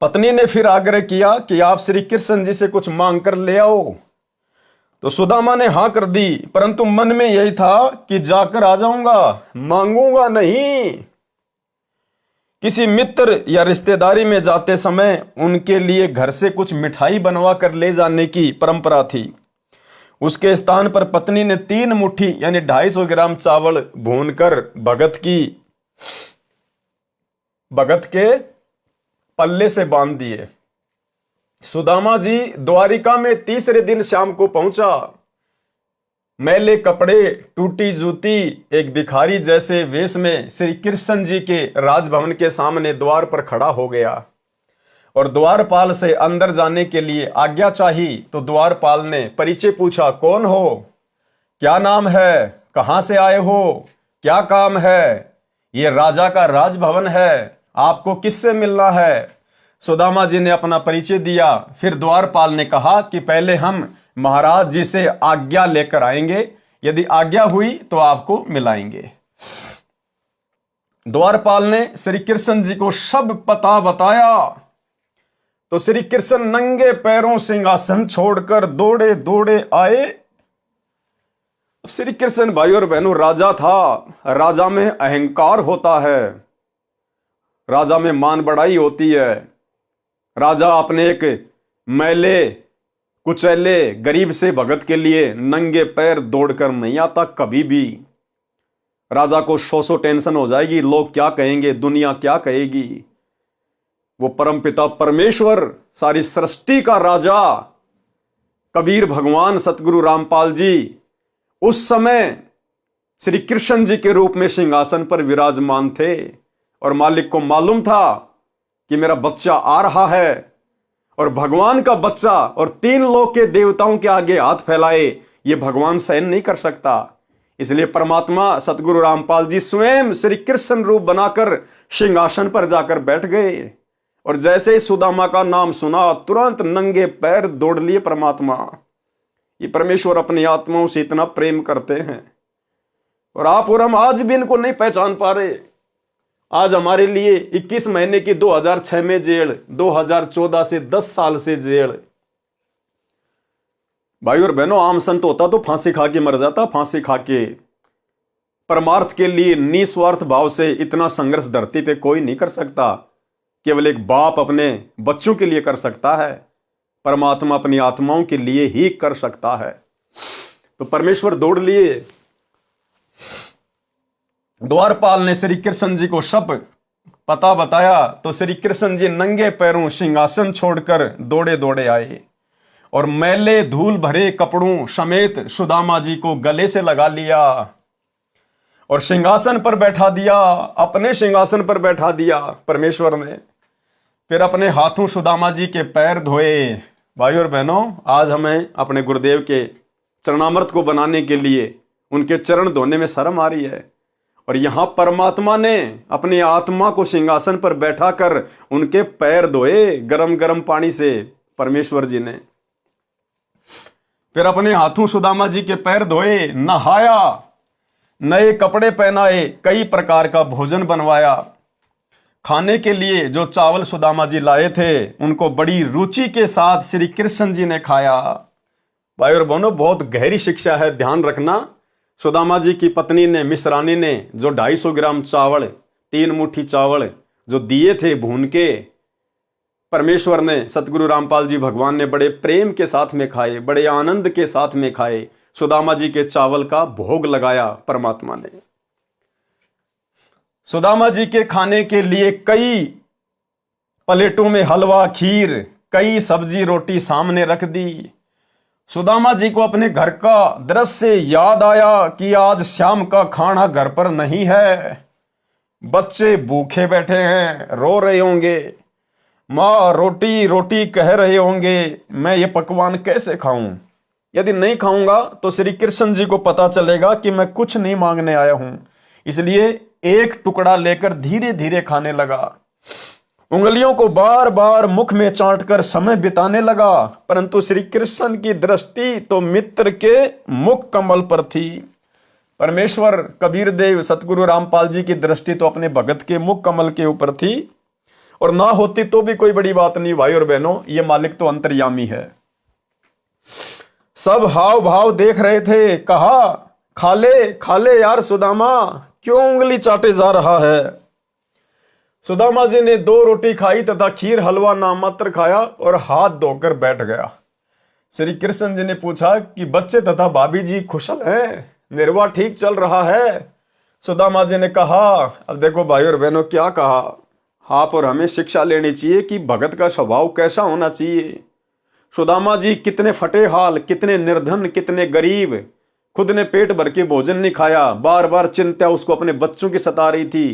पत्नी ने फिर आग्रह किया कि आप श्री कृष्ण जी से कुछ मांग कर ले आओ। तो सुदामा ने हां कर दी, परंतु मन में यही था कि जाकर आ जाऊंगा, मांगूंगा नहीं। किसी मित्र या रिश्तेदारी में जाते समय उनके लिए घर से कुछ मिठाई बनवा कर ले जाने की परंपरा थी। उसके स्थान पर पत्नी ने 3 मुट्ठी यानी 250 ग्राम चावल भूनकर भगत के पल्ले से बांध दिए। सुदामा जी द्वारिका में तीसरे दिन शाम को पहुंचा। मैले कपड़े, टूटी जूती, एक भिखारी जैसे वेश में श्री कृष्ण जी के राजभवन के सामने द्वार पर खड़ा हो गया और द्वारपाल से अंदर जाने के लिए आज्ञा चाही। तो द्वारपाल ने परिचय पूछा, कौन हो, क्या नाम है, कहां से आए हो, क्या काम है? ये राजा का राजभवन है, आपको किससे मिलना है? सुदामा जी ने अपना परिचय दिया। फिर द्वारपाल ने कहा कि पहले हम महाराज जी से आज्ञा लेकर आएंगे, यदि आज्ञा हुई तो आपको मिलाएंगे। द्वारपाल ने श्री कृष्ण जी को सब पता बताया। तो श्री कृष्ण नंगे पैरों सिंहासन छोड़कर दौड़े दौड़े आए। श्री कृष्ण भाई और बहनों राजा था, राजा में अहंकार होता है, राजा में मान बढ़ाई होती है। राजा अपने एक मैले कुचैले गरीब से भगत के लिए नंगे पैर दौड़कर नहीं आता कभी भी। राजा को सौ टेंशन हो जाएगी, लोग क्या कहेंगे, दुनिया क्या कहेगी। वो परमपिता परमेश्वर, सारी सृष्टि का राजा कबीर भगवान सतगुरु रामपाल जी उस समय श्री कृष्ण जी के रूप में सिंहासन पर विराजमान थे और मालिक को मालूम था कि मेरा बच्चा आ रहा है। और भगवान का बच्चा और 3 लोक के देवताओं के आगे हाथ फैलाए, ये भगवान सहन नहीं कर सकता। इसलिए परमात्मा सतगुरु रामपाल जी स्वयं श्री कृष्ण रूप बनाकर सिंहासन पर जाकर बैठ गए। और जैसे ही सुदामा का नाम सुना, तुरंत नंगे पैर दौड़ लिए परमात्मा। ये परमेश्वर अपनी आत्माओं से इतना प्रेम करते हैं और आप और हम आज भी इनको नहीं पहचान पा रहे। आज हमारे लिए 21 महीने की 2006 में जेल, 2014 से 10 साल से जेल। भाई और बहनों, आम संत होता तो फांसी खा के मर जाता, फांसी खा के। परमार्थ के लिए निस्वार्थ भाव से इतना संघर्ष धरती पे कोई नहीं कर सकता। केवल एक बाप अपने बच्चों के लिए कर सकता है, परमात्मा अपनी आत्माओं के लिए ही कर सकता है। तो परमेश्वर दौड़ लिए। द्वारपाल ने श्री कृष्ण जी को सब पता बताया। तो श्री कृष्ण जी नंगे पैरों सिंहासन छोड़कर दौड़े दौड़े आए और मैले धूल भरे कपड़ों समेत सुदामा जी को गले से लगा लिया और सिंहासन पर बैठा दिया, अपने सिंहासन पर बैठा दिया परमेश्वर ने। फिर अपने हाथों सुदामा जी के पैर धोए। भाई और बहनों, आज हमें अपने गुरुदेव के चरणामृत को बनाने के लिए उनके चरण धोने में शर्म आ रही है। और यहां परमात्मा ने अपनी आत्मा को सिंहासन पर बैठा कर उनके पैर धोए गरम गरम पानी से, परमेश्वर जी ने। फिर अपने हाथों सुदामा जी के पैर धोए, नहाया, नए कपड़े पहनाए, कई प्रकार का भोजन बनवाया। खाने के लिए जो चावल सुदामा जी लाए थे उनको बड़ी रुचि के साथ श्री कृष्ण जी ने खाया। भाई और बहनों, बहुत गहरी शिक्षा है, ध्यान रखना। सुदामा जी की पत्नी ने, मिश्रानी ने जो 250 ग्राम चावल, 3 मुट्ठी चावल जो दिए थे भून के, परमेश्वर ने, सतगुरु रामपाल जी भगवान ने बड़े प्रेम के साथ में खाए, बड़े आनंद के साथ में खाए। सुदामा जी के चावल का भोग लगाया परमात्मा ने। सुदामा जी के खाने के लिए कई प्लेटों में हलवा, खीर, कई सब्जी रोटी सामने रख दी। सुदामा जी को अपने घर का दृश्य याद आया कि आज शाम का खाना घर पर नहीं है, बच्चे भूखे बैठे हैं, रो रहे होंगे, माँ रोटी रोटी कह रहे होंगे, मैं ये पकवान कैसे खाऊं? यदि नहीं खाऊंगा तो श्री कृष्ण जी को पता चलेगा कि मैं कुछ नहीं मांगने आया हूं। इसलिए एक टुकड़ा लेकर धीरे धीरे खाने लगा, उंगलियों को बार बार मुख में चाटकर समय बिताने लगा। परंतु श्री कृष्ण की दृष्टि तो मित्र के मुख कमल पर थी। परमेश्वर कबीर देव सतगुरु रामपाल जी की दृष्टि तो अपने भगत के मुख कमल के ऊपर थी। और ना होती तो भी कोई बड़ी बात नहीं भाई और बहनों, ये मालिक तो अंतर्यामी है। सब हाव भाव देख रहे थे, कहा खा ले यार सुदामा, क्यों उंगली चाटे जा रहा है। सुदामा जी ने 2 रोटी खाई तथा खीर हलवा नामात्र खाया और हाथ धोकर बैठ गया। श्री कृष्ण जी ने पूछा कि बच्चे तथा भाभी जी कुशल हैं, निर्वाह ठीक चल रहा है। सुदामा जी ने कहा, अब देखो भाई और बहनों क्या कहा, आप और हमें शिक्षा लेनी चाहिए कि भगत का स्वभाव कैसा होना चाहिए। सुदामा जी कितने फटे हाल, कितने निर्धन, कितने गरीब, खुद ने पेट भर के भोजन नहीं खाया, बार बार चिंता उसको अपने बच्चों की सता रही थी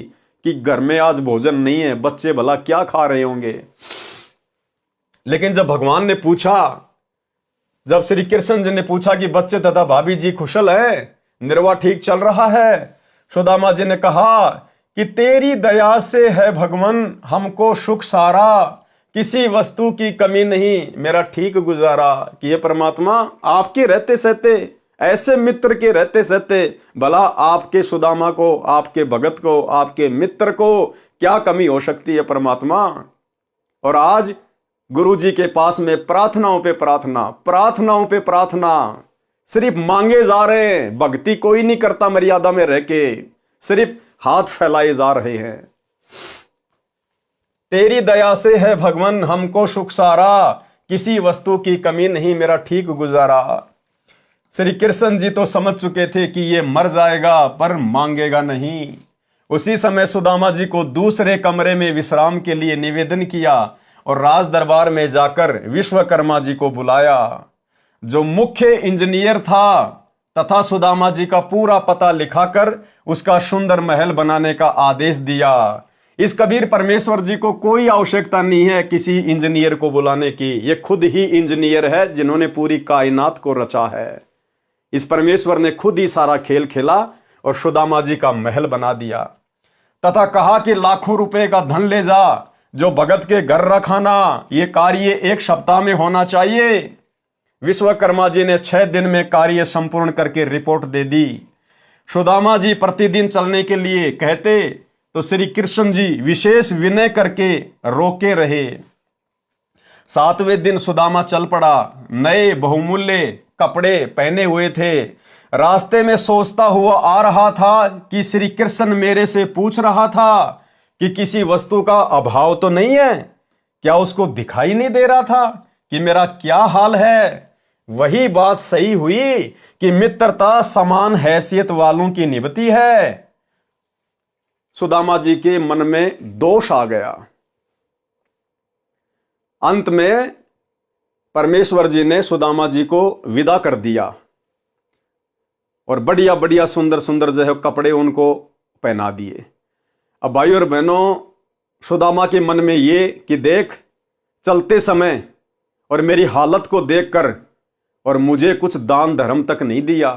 कि घर में आज भोजन नहीं है, बच्चे भला क्या खा रहे होंगे। लेकिन जब भगवान ने पूछा, जब श्री कृष्ण जी ने पूछा कि बच्चे तथा भाभी जी कुशल हैं, निर्वाह ठीक चल रहा है, सुदामा जी ने कहा कि तेरी दया से है भगवान हमको सुख सारा, किसी वस्तु की कमी नहीं, मेरा ठीक गुजारा। कि ये परमात्मा आपके रहते सहते, ऐसे मित्र के रहते सहते भला आपके सुदामा को, आपके भगत को, आपके मित्र को क्या कमी हो सकती है परमात्मा। और आज गुरु जी के पास में प्रार्थनाओं पे प्रार्थना, प्रार्थनाओं पे प्रार्थना, सिर्फ मांगे जा रहे हैं, भक्ति कोई नहीं करता मर्यादा में रह के, सिर्फ हाथ फैलाए जा रहे हैं। तेरी दया से है भगवान हमको सुख सारा, किसी वस्तु की कमी नहीं, मेरा ठीक गुजारा। श्री कृष्ण जी तो समझ चुके थे कि ये मर जाएगा पर मांगेगा नहीं। उसी समय सुदामा जी को दूसरे कमरे में विश्राम के लिए निवेदन किया और राज दरबार में जाकर विश्वकर्मा जी को बुलाया, जो मुख्य इंजीनियर था, तथा सुदामा जी का पूरा पता लिखाकर उसका सुंदर महल बनाने का आदेश दिया। इस कबीर परमेश्वर जी को कोई आवश्यकता नहीं है किसी इंजीनियर को बुलाने की, ये खुद ही इंजीनियर है जिन्होंने पूरी कायनात को रचा है। इस परमेश्वर ने खुद ही सारा खेल खेला और सुदामा जी का महल बना दिया, तथा कहा कि लाखों रुपए का धन ले जा, जो भगत के घर रखाना, ये कार्य 1 सप्ताह में होना चाहिए। विश्वकर्मा जी ने 6 दिन में कार्य संपूर्ण करके रिपोर्ट दे दी। सुदामा जी प्रतिदिन चलने के लिए कहते तो श्री कृष्ण जी विशेष विनय करके रोके रहे। 7वें दिन सुदामा चल पड़ा, नए बहुमूल्य कपड़े पहने हुए थे। रास्ते में सोचता हुआ आ रहा था कि श्री कृष्ण मेरे से पूछ रहा था कि किसी वस्तु का अभाव तो नहीं है, क्या उसको दिखाई नहीं दे रहा था कि मेरा क्या हाल है। वही बात सही हुई कि मित्रता समान हैसियत वालों की निभती है। सुदामा जी के मन में दोष आ गया। अंत में परमेश्वर जी ने सुदामा जी को विदा कर दिया और बढ़िया बढ़िया सुंदर सुंदर जो है कपड़े उनको पहना दिए। अब भाई और बहनों, सुदामा के मन में ये कि देख, चलते समय और मेरी हालत को देखकर और मुझे कुछ दान धर्म तक नहीं दिया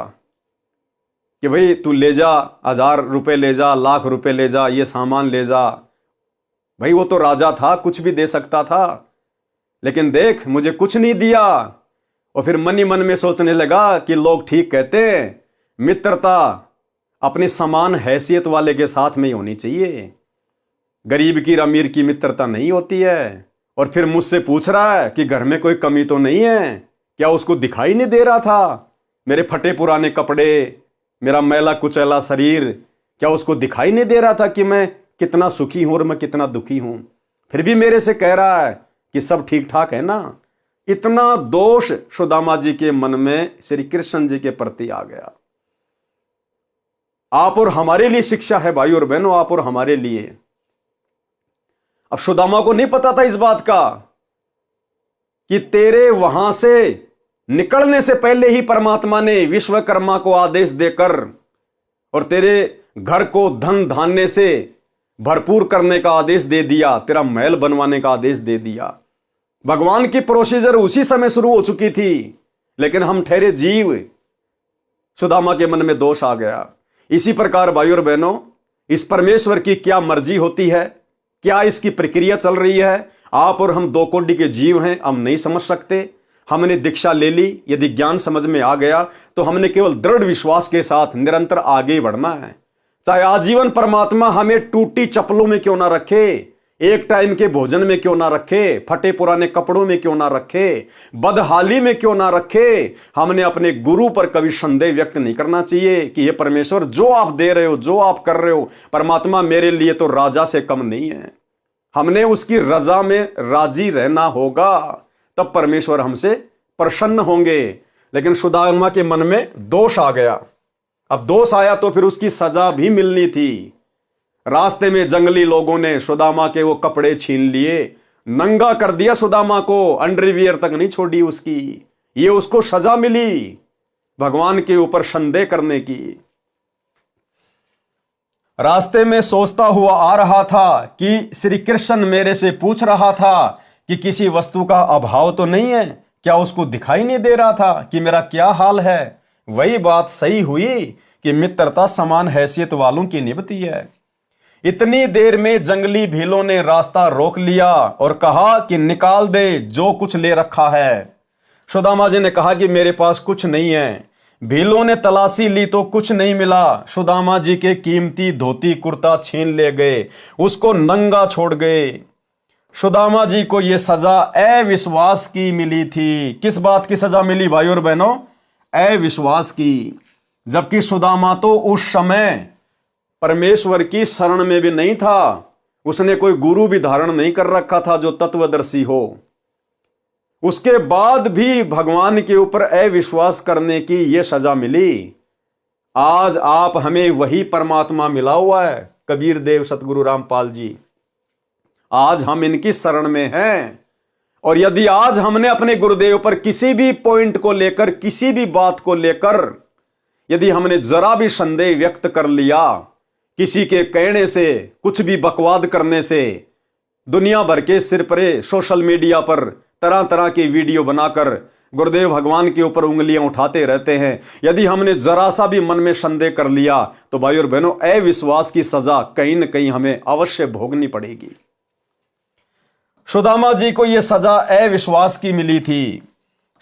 कि भाई तू ले जा, 1000 रुपए ले जा, लाख रुपए ले जा, ये सामान ले जा। भाई वो तो राजा था, कुछ भी दे सकता था, लेकिन देख मुझे कुछ नहीं दिया। और फिर मन ही मन में सोचने लगा कि लोग ठीक कहते हैं, मित्रता अपनी समान हैसियत वाले के साथ में ही होनी चाहिए, गरीब की अमीर की मित्रता नहीं होती है। और फिर मुझसे पूछ रहा है कि घर में कोई कमी तो नहीं है, क्या उसको दिखाई नहीं दे रहा था मेरे फटे पुराने कपड़े, मेरा मैला कुचैला शरीर, क्या उसको दिखाई नहीं दे रहा था कि मैं कितना सुखी हूं और मैं कितना दुखी हूं। फिर भी मेरे से कह रहा है कि सब ठीक ठाक है ना। इतना दोष सुदामा जी के मन में श्री कृष्ण जी के प्रति आ गया। आप और हमारे लिए शिक्षा है भाई और बहनों, आप और हमारे लिए। अब सुदामा को नहीं पता था इस बात का कि तेरे वहां से निकलने से पहले ही परमात्मा ने विश्वकर्मा को आदेश देकर और तेरे घर को धन धान्य से भरपूर करने का आदेश दे दिया, तेरा महल बनवाने का आदेश दे दिया। भगवान की प्रोसीजर उसी समय शुरू हो चुकी थी, लेकिन हम ठहरे जीव। सुदामा के मन में दोष आ गया। इसी प्रकार भाई और बहनों, इस परमेश्वर की क्या मर्जी होती है, क्या इसकी प्रक्रिया चल रही है, आप और हम 2 कोटि के जीव हैं, हम नहीं समझ सकते। हमने दीक्षा ले ली, यदि ज्ञान समझ में आ गया तो हमने केवल दृढ़ विश्वास के साथ निरंतर आगे बढ़ना है। चाहे आजीवन परमात्मा हमें टूटी चप्पलों में क्यों ना रखे, एक टाइम के भोजन में क्यों ना रखे, फटे पुराने कपड़ों में क्यों ना रखे, बदहाली में क्यों ना रखे। हमने अपने गुरु पर कभी संदेह व्यक्त नहीं करना चाहिए कि ये परमेश्वर जो आप दे रहे हो, जो आप कर रहे हो, परमात्मा मेरे लिए तो राजा से कम नहीं है। हमने उसकी रजा में राजी रहना होगा, तब परमेश्वर हमसे प्रसन्न होंगे। लेकिन सुदामा के मन में दोष आ गया। अब दोष आया तो फिर उसकी सजा भी मिलनी थी। रास्ते में जंगली लोगों ने सुदामा के वो कपड़े छीन लिए, नंगा कर दिया सुदामा को, अंडरवियर तक नहीं छोड़ी उसकी। ये उसको सजा मिली भगवान के ऊपर संदेह करने की। रास्ते में सोचता हुआ आ रहा था कि श्री कृष्ण मेरे से पूछ रहा था कि किसी वस्तु का अभाव तो नहीं है। क्या उसको दिखाई नहीं दे रहा था कि मेरा क्या हाल है? वही बात सही हुई कि मित्रता समान हैसियत वालों की निभती है। इतनी देर में जंगली भीलों ने रास्ता रोक लिया और कहा कि निकाल दे जो कुछ ले रखा है। सुदामा जी ने कहा कि मेरे पास कुछ नहीं है। भीलों ने तलाशी ली तो कुछ नहीं मिला। सुदामा जी के कीमती धोती कुर्ता छीन ले गए, उसको नंगा छोड़ गए। सुदामा जी को यह सजा अविश्वास की मिली थी। किस बात की सजा मिली भाई और बहनों? अविश्वास की। जबकि सुदामा तो उस समय परमेश्वर की शरण में भी नहीं था। उसने कोई गुरु भी धारण नहीं कर रखा था जो तत्वदर्शी हो। उसके बाद भी भगवान के ऊपर अविश्वास करने की यह सजा मिली। आज आप हमें वही परमात्मा मिला हुआ है, कबीर देव सतगुरु रामपाल जी। आज हम इनकी शरण में हैं। और यदि आज हमने अपने गुरुदेव पर किसी भी पॉइंट को लेकर, किसी भी बात को लेकर यदि हमने जरा भी संदेह व्यक्त कर लिया, किसी के कहने से, कुछ भी बकवाद करने से, दुनिया भर के सिरपरे सोशल मीडिया पर तरह तरह की वीडियो बनाकर गुरुदेव भगवान के ऊपर उंगलियां उठाते रहते हैं, यदि हमने जरा सा भी मन में संदेह कर लिया तो भाई और बहनों, अविश्वास की सजा कहीं न कहीं हमें अवश्य भोगनी पड़ेगी। सुदामा जी को यह सजा अविश्वास की मिली थी।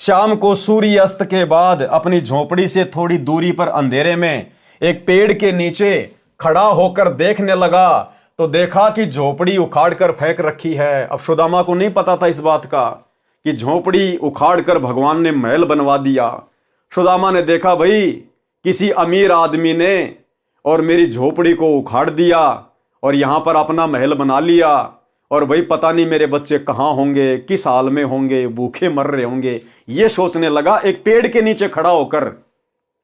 शाम को सूर्य अस्त के बाद अपनी झोपड़ी से थोड़ी दूरी पर अंधेरे में एक पेड़ के नीचे खड़ा होकर देखने लगा तो देखा कि झोपड़ी उखाड़कर फेंक रखी है। अब सुदामा को नहीं पता था इस बात का कि झोपड़ी उखाड़कर भगवान ने महल बनवा दिया। सुदामा ने देखा भाई किसी अमीर आदमी ने और मेरी झोपड़ी को उखाड़ दिया और यहां पर अपना महल बना लिया, और भाई पता नहीं मेरे बच्चे कहां होंगे, किस हाल में होंगे, भूखे मर रहे होंगे। ये सोचने लगा एक पेड़ के नीचे खड़ा होकर।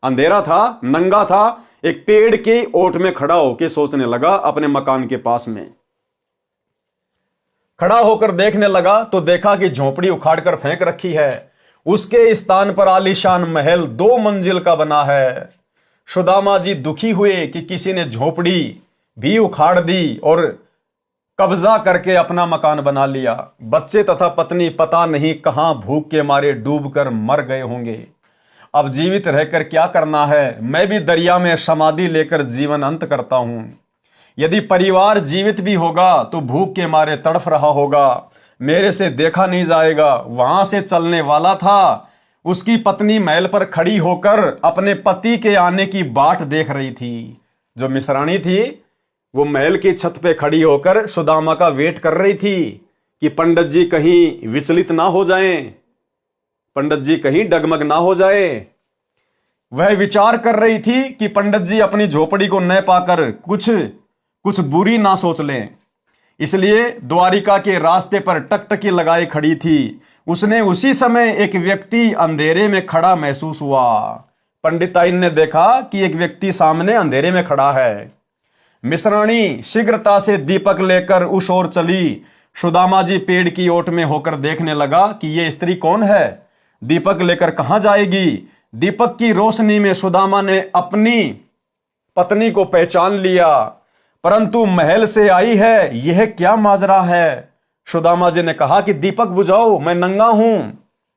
अंधेरा था, नंगा था, एक पेड़ के ओट में खड़ा होकर सोचने लगा। अपने मकान के पास में खड़ा होकर देखने लगा तो देखा कि झोपड़ी उखाड़कर फेंक रखी है। उसके स्थान पर आलीशान महल 2 मंजिल का बना है। सुदामा जी दुखी हुए कि किसी ने झोपड़ी भी उखाड़ दी और कब्जा करके अपना मकान बना लिया। बच्चे तथा पत्नी पता नहीं कहां भूख के मारे डूबकर मर गए होंगे। अब जीवित रहकर क्या करना है? मैं भी दरिया में समाधि लेकर जीवन अंत करता हूं। यदि परिवार जीवित भी होगा तो भूख के मारे तड़फ रहा होगा, मेरे से देखा नहीं जाएगा। वहां से चलने वाला था, उसकी पत्नी महल पर खड़ी होकर अपने पति के आने की बाट देख रही थी। जो मिसरानी थी वो महल की छत पे खड़ी होकर सुदामा का वेट कर रही थी कि पंडित जी कहीं विचलित ना हो जाएं, पंडित जी कहीं डगमग ना हो जाए। वह विचार कर रही थी कि पंडित जी अपनी झोपड़ी को न पाकर कुछ बुरी ना सोच लें। इसलिए द्वारिका के रास्ते पर टकटकी लगाए खड़ी थी। उसने उसी समय एक व्यक्ति अंधेरे में खड़ा महसूस हुआ। पंडिताइन ने देखा कि एक व्यक्ति सामने अंधेरे में खड़ा है। मिश्राणी शीघ्रता से दीपक लेकर उस ओर चली। सुदामा जी पेड़ की ओट में होकर देखने लगा कि यह स्त्री कौन है, दीपक लेकर कहां जाएगी। दीपक की रोशनी में सुदामा ने अपनी पत्नी को पहचान लिया, परंतु महल से आई है, यह क्या माजरा है। सुदामा जी ने कहा कि दीपक बुझाओ, मैं नंगा हूं।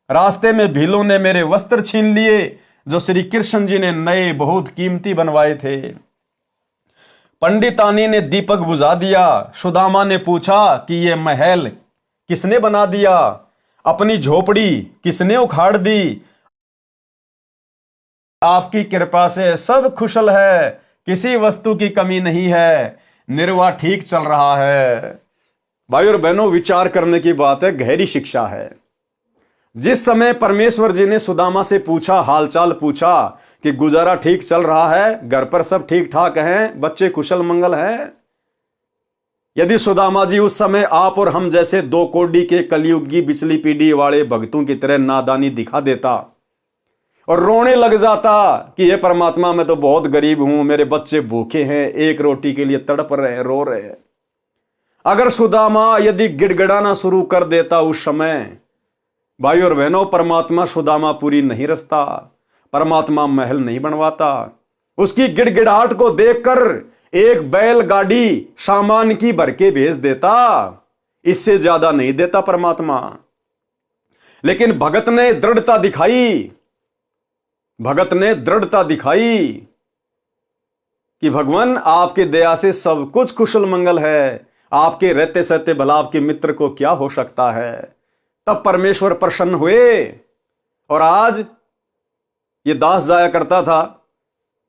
रास्ते में भीलों ने मेरे वस्त्र छीन लिए जो श्री कृष्ण जी ने नए बहुत कीमती बनवाए थे। पंडितानी ने दीपक बुझा दिया। सुदामा ने पूछा कि यह महल किसने बना दिया, अपनी झोपड़ी किसने उखाड़ दी। आपकी कृपा से सब कुशल है, किसी वस्तु की कमी नहीं है, निर्वाह ठीक चल रहा है। भाई और बहनों, विचार करने की बात है, गहरी शिक्षा है। जिस समय परमेश्वर जी ने सुदामा से पूछा, हालचाल पूछा कि गुजारा ठीक चल रहा है, घर पर सब ठीक ठाक हैं, बच्चे कुशल मंगल हैं, यदि सुदामा जी उस समय आप और हम जैसे दो कोडी के कलयुगी बिचली पीढ़ी वाले भक्तों की तरह नादानी दिखा देता और रोने लग जाता कि हे परमात्मा, मैं तो बहुत गरीब हूं, मेरे बच्चे भूखे हैं, एक रोटी के लिए तड़प रहे हैं, रो रहे हैं। अगर सुदामा यदि गिड़गिड़ाना शुरू कर देता उस समय, भाई और बहनों, परमात्मा सुदामा पूरी नहीं रचता, परमात्मा महल नहीं बनवाता। उसकी गिड़गिड़ाहट को देखकर एक बैलगाड़ी सामान की भर के भेज देता, इससे ज्यादा नहीं देता परमात्मा। लेकिन भगत ने दृढ़ता दिखाई, भगत ने दृढ़ता दिखाई कि भगवान आपके दया से सब कुछ कुशल मंगल है, आपके रहते सहते भला आपके मित्र को क्या हो सकता है। तब परमेश्वर प्रसन्न हुए और आज ये दास जाया करता था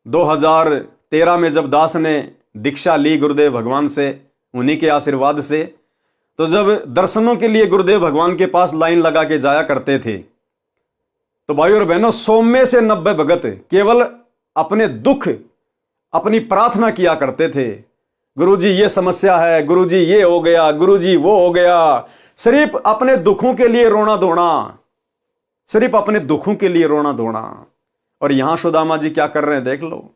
2013 में, जब दास ने दीक्षा ली गुरुदेव भगवान से, उन्हीं के आशीर्वाद से, तो जब दर्शनों के लिए गुरुदेव भगवान के पास लाइन लगा के जाया करते थे, तो भाई और बहनों, 100 में से 90 भगत केवल अपने दुख, अपनी प्रार्थना किया करते थे। गुरुजी ये समस्या है, गुरुजी ये हो गया, गुरुजी वो हो गया, सिर्फ अपने दुखों के लिए रोना धोना, सिर्फ अपने दुखों के लिए रोना धोना। और यहां सुदामा जी क्या कर रहे हैं देख लो।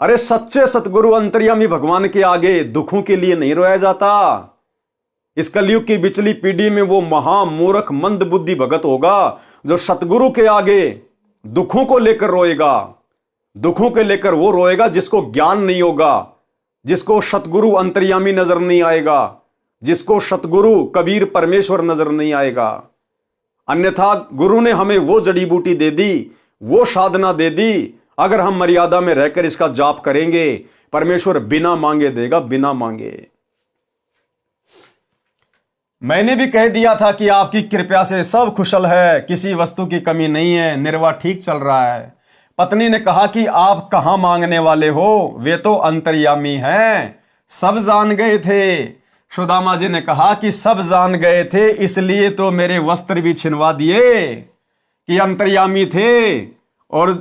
अरे सच्चे सतगुरु अंतर्यामी भगवान के आगे दुखों के लिए नहीं रोया जाता। इस कलयुग की बिचली पीढ़ी में वो महामूर्ख मंद बुद्धि भगत होगा जो सतगुरु के आगे दुखों को लेकर रोएगा। दुखों के लेकर वो रोएगा जिसको ज्ञान नहीं होगा, जिसको सतगुरु अंतर्यामी नजर नहीं आएगा, जिसको सतगुरु कबीर परमेश्वर नजर नहीं आएगा। अन्यथा गुरु ने हमें वो जड़ी बूटी दे दी, वो साधना दे दी, अगर हम मर्यादा में रहकर इसका जाप करेंगे, परमेश्वर बिना मांगे देगा, बिना मांगे। मैंने भी कह दिया था कि आपकी कृपा से सब कुशल है, किसी वस्तु की कमी नहीं है, निर्वाह ठीक चल रहा है। पत्नी ने कहा कि आप कहां मांगने वाले हो, वे तो अंतर्यामी हैं, सब जान गए थे। सुदामा जी ने कहा कि सब जान गए थे, इसलिए तो मेरे वस्त्र भी छिनवा दिए कि अंतर्यामी थे, और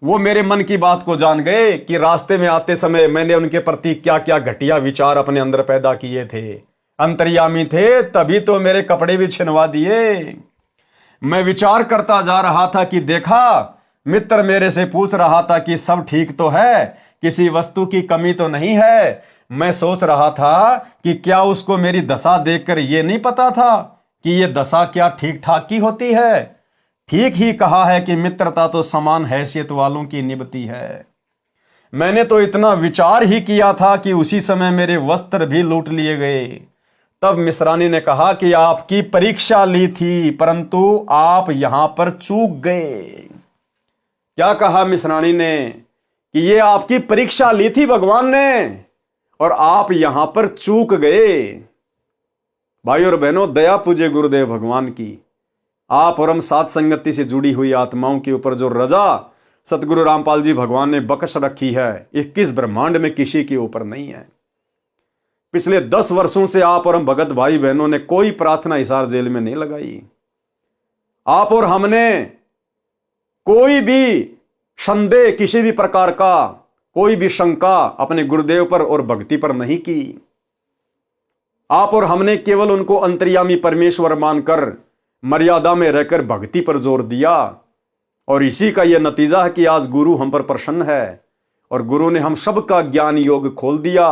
वो मेरे मन की बात को जान गए कि रास्ते में आते समय मैंने उनके प्रति क्या क्या घटिया विचार अपने अंदर पैदा किए थे। अंतर्यामी थे तभी तो मेरे कपड़े भी छिनवा दिए। मैं विचार करता जा रहा था कि देखा, मित्र मेरे से पूछ रहा था कि सब ठीक तो है, किसी वस्तु की कमी तो नहीं है। मैं सोच रहा था कि क्या उसको मेरी दशा देखकर यह नहीं पता था कि यह दशा क्या ठीक ठाक की होती है। ठीक ही कहा है कि मित्रता तो समान हैसियत वालों की निभती है। मैंने तो इतना विचार ही किया था कि उसी समय मेरे वस्त्र भी लूट लिए गए। तब मिश्रानी ने कहा कि आपकी परीक्षा ली थी, परंतु आप यहां पर चूक गए। क्या कहा मिश्रानी ने कि ये आपकी परीक्षा ली थी भगवान ने और आप यहां पर चूक गए। भाई और बहनों, दया पूजे गुरुदेव भगवान की, आप और हम साथ संगति से जुड़ी हुई आत्माओं के ऊपर जो रजा सतगुरु रामपाल जी भगवान ने बख्श रखी है, 21 ब्रह्मांड में किसी के ऊपर नहीं है। पिछले 10 वर्षों से आप और हम भगत भाई बहनों ने कोई प्रार्थना हिसार जेल में नहीं लगाई। आप और हमने कोई भी संदेह, किसी भी प्रकार का कोई भी शंका अपने गुरुदेव पर और भक्ति पर नहीं की। आप और हमने केवल उनको अंतर्यामी परमेश्वर मानकर मर्यादा में रहकर भक्ति पर जोर दिया, और इसी का यह नतीजा है कि आज गुरु हम पर प्रसन्न है और गुरु ने हम सबका ज्ञान योग खोल दिया।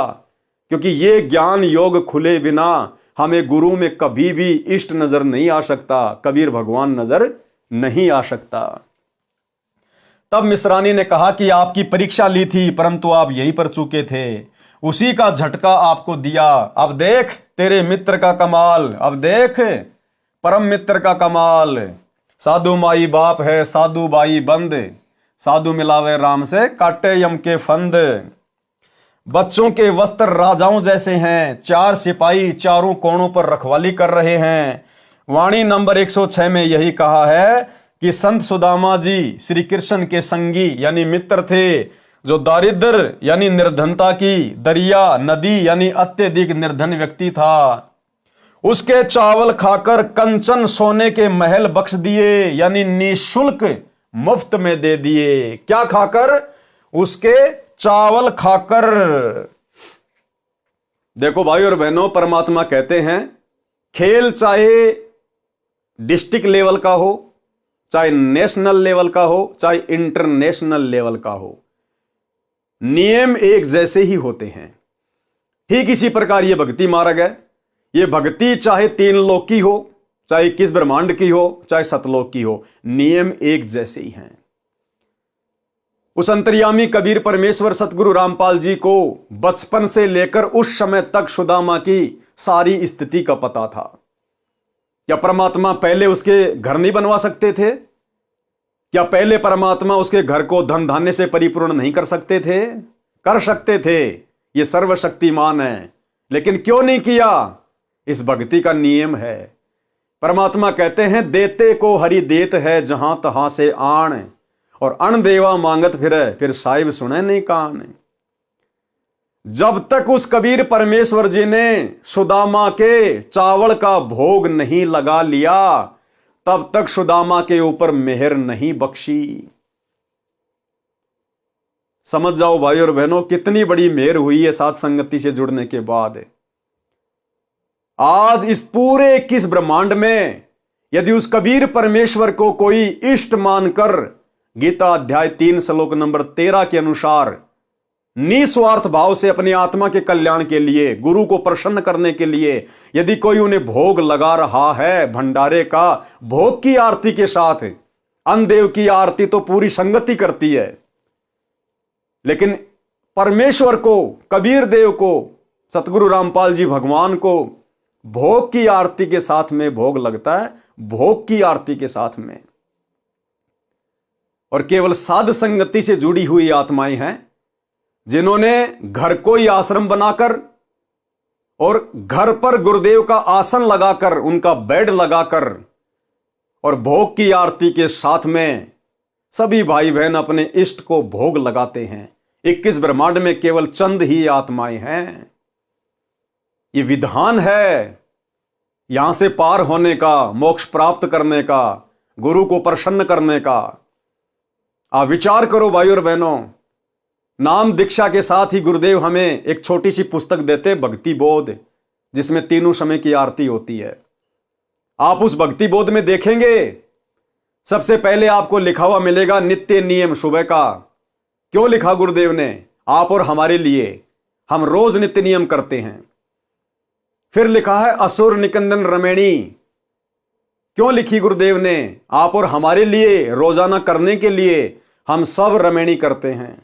क्योंकि ये ज्ञान योग खुले बिना हमें गुरु में कभी भी इष्ट नजर नहीं आ सकता, कबीर भगवान नजर नहीं आ सकता। तब मिश्रानी ने कहा कि आपकी परीक्षा ली थी, परंतु आप यहीं पर चूके थे, उसी का झटका आपको दिया। अब देख तेरे मित्र का कमाल, अब देख परम मित्र का कमाल। साधु माई बाप है, साधु बाई बंद, साधु मिलावे राम से काटे यम के फंद। बच्चों के वस्त्र राजाओं जैसे हैं, 4 सिपाही चारों कोणों पर रखवाली कर रहे हैं। वाणी नंबर 106 में यही कहा है कि संत सुदामा जी श्री कृष्ण के संगी यानी मित्र थे, जो दारिद्र यानी निर्धनता की दरिया नदी यानी अत्यधिक निर्धन व्यक्ति था, उसके चावल खाकर कंचन सोने के महल बख्श दिए, यानी निशुल्क मुफ्त में दे दिए। क्या खाकर? उसके चावल खाकर। देखो भाई और बहनों, परमात्मा कहते हैं खेल चाहे डिस्ट्रिक्ट लेवल का हो, चाहे नेशनल लेवल का हो, चाहे इंटरनेशनल लेवल का हो, नियम एक जैसे ही होते हैं। ठीक इसी प्रकार यह भक्ति मार्ग है। यह भक्ति चाहे 3 लोक की हो, चाहे किस ब्रह्मांड की हो, चाहे सतलोक की हो, नियम एक जैसे ही हैं। उस अंतर्यामी कबीर परमेश्वर सतगुरु रामपाल जी को बचपन से लेकर उस समय तक सुदामा की सारी स्थिति का पता था। क्या परमात्मा पहले उसके घर नहीं बनवा सकते थे? क्या पहले परमात्मा उसके घर को धन धान्य से परिपूर्ण नहीं कर सकते थे? कर सकते थे, ये सर्वशक्तिमान है। लेकिन क्यों नहीं किया? इस भक्ति का नियम है। परमात्मा कहते हैं देते को हरि देत है जहां तहां से आण, और अण देवा मांगत फिर साहिब सुने नहीं कान। जब तक उस कबीर परमेश्वर जी ने सुदामा के चावल का भोग नहीं लगा लिया, तब तक सुदामा के ऊपर मेहर नहीं बख्शी। समझ जाओ भाई और बहनों, कितनी बड़ी मेहर हुई है साथ संगति से जुड़ने के बाद। आज इस पूरे 21 ब्रह्मांड में यदि उस कबीर परमेश्वर को कोई इष्ट मानकर गीता अध्याय 3 श्लोक नंबर 13 के अनुसार निस्वार्थ भाव से अपनी आत्मा के कल्याण के लिए, गुरु को प्रसन्न करने के लिए यदि कोई उन्हें भोग लगा रहा है भंडारे का, भोग की आरती के साथ, अन्नदेव की आरती तो पूरी संगति करती है, लेकिन परमेश्वर को, कबीर देव को, सतगुरु रामपाल जी भगवान को भोग की आरती के साथ में भोग लगता है, भोग की आरती के साथ में। और केवल साध संगति से जुड़ी हुई आत्माएं हैं जिन्होंने घर को ही आश्रम बनाकर और घर पर गुरुदेव का आसन लगाकर, उनका बेड लगाकर और भोग की आरती के साथ में सभी भाई बहन अपने इष्ट को भोग लगाते हैं। 21 ब्रह्मांड में केवल चंद ही आत्माएं हैं। ये विधान है यहां से पार होने का, मोक्ष प्राप्त करने का, गुरु को प्रसन्न करने का। आप विचार करो भाई और बहनों, नाम दीक्षा के साथ ही गुरुदेव हमें एक छोटी सी पुस्तक देते, भक्ति बोध, जिसमें तीनों समय की आरती होती है। आप उस भक्ति बोध में देखेंगे सबसे पहले आपको लिखा हुआ मिलेगा नित्य नियम सुबह का। क्यों लिखा गुरुदेव ने? आप और हमारे लिए, हम रोज नित्य नियम करते हैं। फिर लिखा है असुर निकंदन रमेणी। क्यों लिखी गुरुदेव ने? आप और हमारे लिए, रोजाना करने के लिए हम सब रमेणी करते हैं।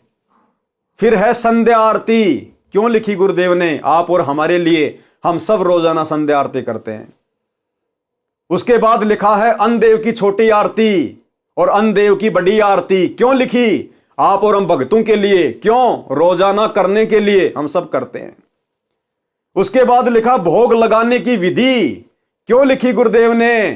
फिर है संध्या आरती। क्यों लिखी गुरुदेव ने? आप और हमारे लिए, हम सब रोजाना संध्या आरती करते हैं। उसके बाद लिखा है अन्नदेव की छोटी आरती और अन्नदेव की बड़ी आरती। क्यों लिखी? आप और हम भक्तों के लिए। क्यों? रोजाना करने के लिए हम सब करते हैं। उसके बाद लिखा भोग लगाने की विधि। क्यों लिखी गुरुदेव ने?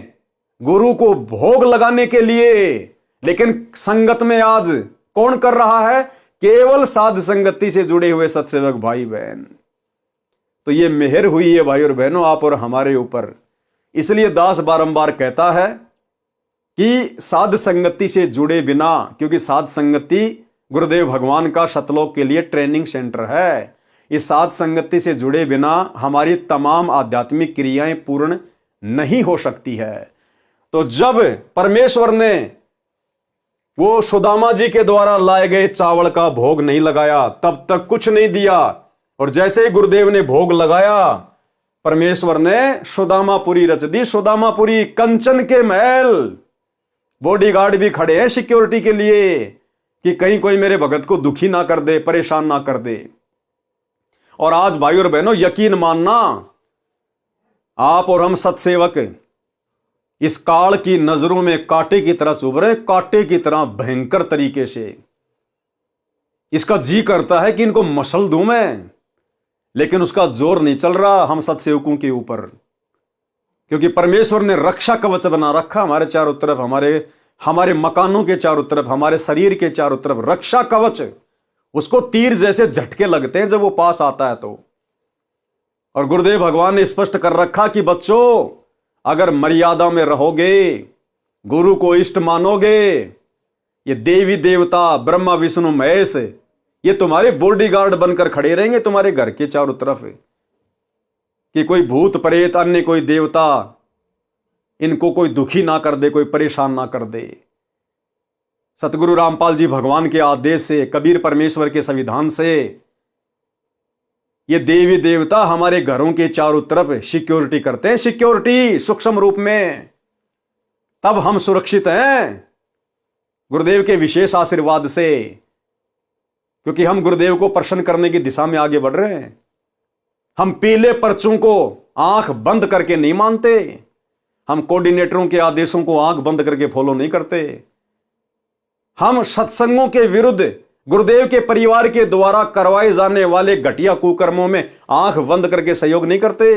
गुरु को भोग लगाने के लिए। लेकिन संगत में आज कौन कर रहा है? केवल साध संगति से जुड़े हुए सत्सेवक भाई बहन। तो ये मेहर हुई है भाई और बहनों आप और हमारे ऊपर। इसलिए दास बारंबार कहता है कि साध संगति से जुड़े बिना, क्योंकि साध संगति गुरुदेव भगवान का सतलोक के लिए ट्रेनिंग सेंटर है, इस साध संगति से जुड़े बिना हमारी तमाम आध्यात्मिक क्रियाएं पूर्ण नहीं हो सकती है। तो जब परमेश्वर ने वो सुदामा जी के द्वारा लाए गए चावल का भोग नहीं लगाया, तब तक कुछ नहीं दिया। और जैसे ही गुरुदेव ने भोग लगाया, परमेश्वर ने सुदामापुरी रच दी। सुदामापुरी, कंचन के महल। बॉडीगार्ड भी खड़े हैं सिक्योरिटी के लिए कि कहीं कोई मेरे भगत को दुखी ना कर दे, परेशान ना कर दे। और आज भाई और बहनों यकीन मानना, आप और हम सत्सेवक इस काल की नजरों में कांटे की तरह चुभ रहे, कांटे की तरह भयंकर तरीके से। इसका जी करता है कि इनको मसल दूं मैं, लेकिन उसका जोर नहीं चल रहा हम सत्सेवकों के ऊपर, क्योंकि परमेश्वर ने रक्षा कवच बना रखा हमारे चारों तरफ, हमारे मकानों के चारों तरफ, हमारे शरीर के चारों तरफ रक्षा कवच उसको तीर जैसे झटके लगते हैं जब वो पास आता है तो। और गुरुदेव भगवान ने स्पष्ट कर रखा कि बच्चों, अगर मर्यादा में रहोगे, गुरु को इष्ट मानोगे, ये देवी देवता ब्रह्मा विष्णु महेश ये तुम्हारे बॉडीगार्ड बनकर खड़े रहेंगे तुम्हारे घर के चारों तरफ, कि कोई भूत प्रेत अन्य कोई देवता इनको कोई दुखी ना कर दे, कोई परेशान ना कर दे। सतगुरु रामपाल जी भगवान के आदेश से, कबीर परमेश्वर के संविधान से ये देवी देवता हमारे घरों के चारों तरफ सिक्योरिटी करते हैं, सिक्योरिटी सूक्ष्म रूप में। तब हम सुरक्षित हैं गुरुदेव के विशेष आशीर्वाद से, क्योंकि हम गुरुदेव को प्रसन्न करने की दिशा में आगे बढ़ रहे हैं। हम पीले पर्चों को आंख बंद करके नहीं मानते, हम कोऑर्डिनेटरों के आदेशों को आंख बंद करके फॉलो नहीं करते, हम सत्संगों के विरुद्ध गुरुदेव के परिवार के द्वारा करवाए जाने वाले घटिया कुकर्मों में आंख बंद करके सहयोग नहीं करते।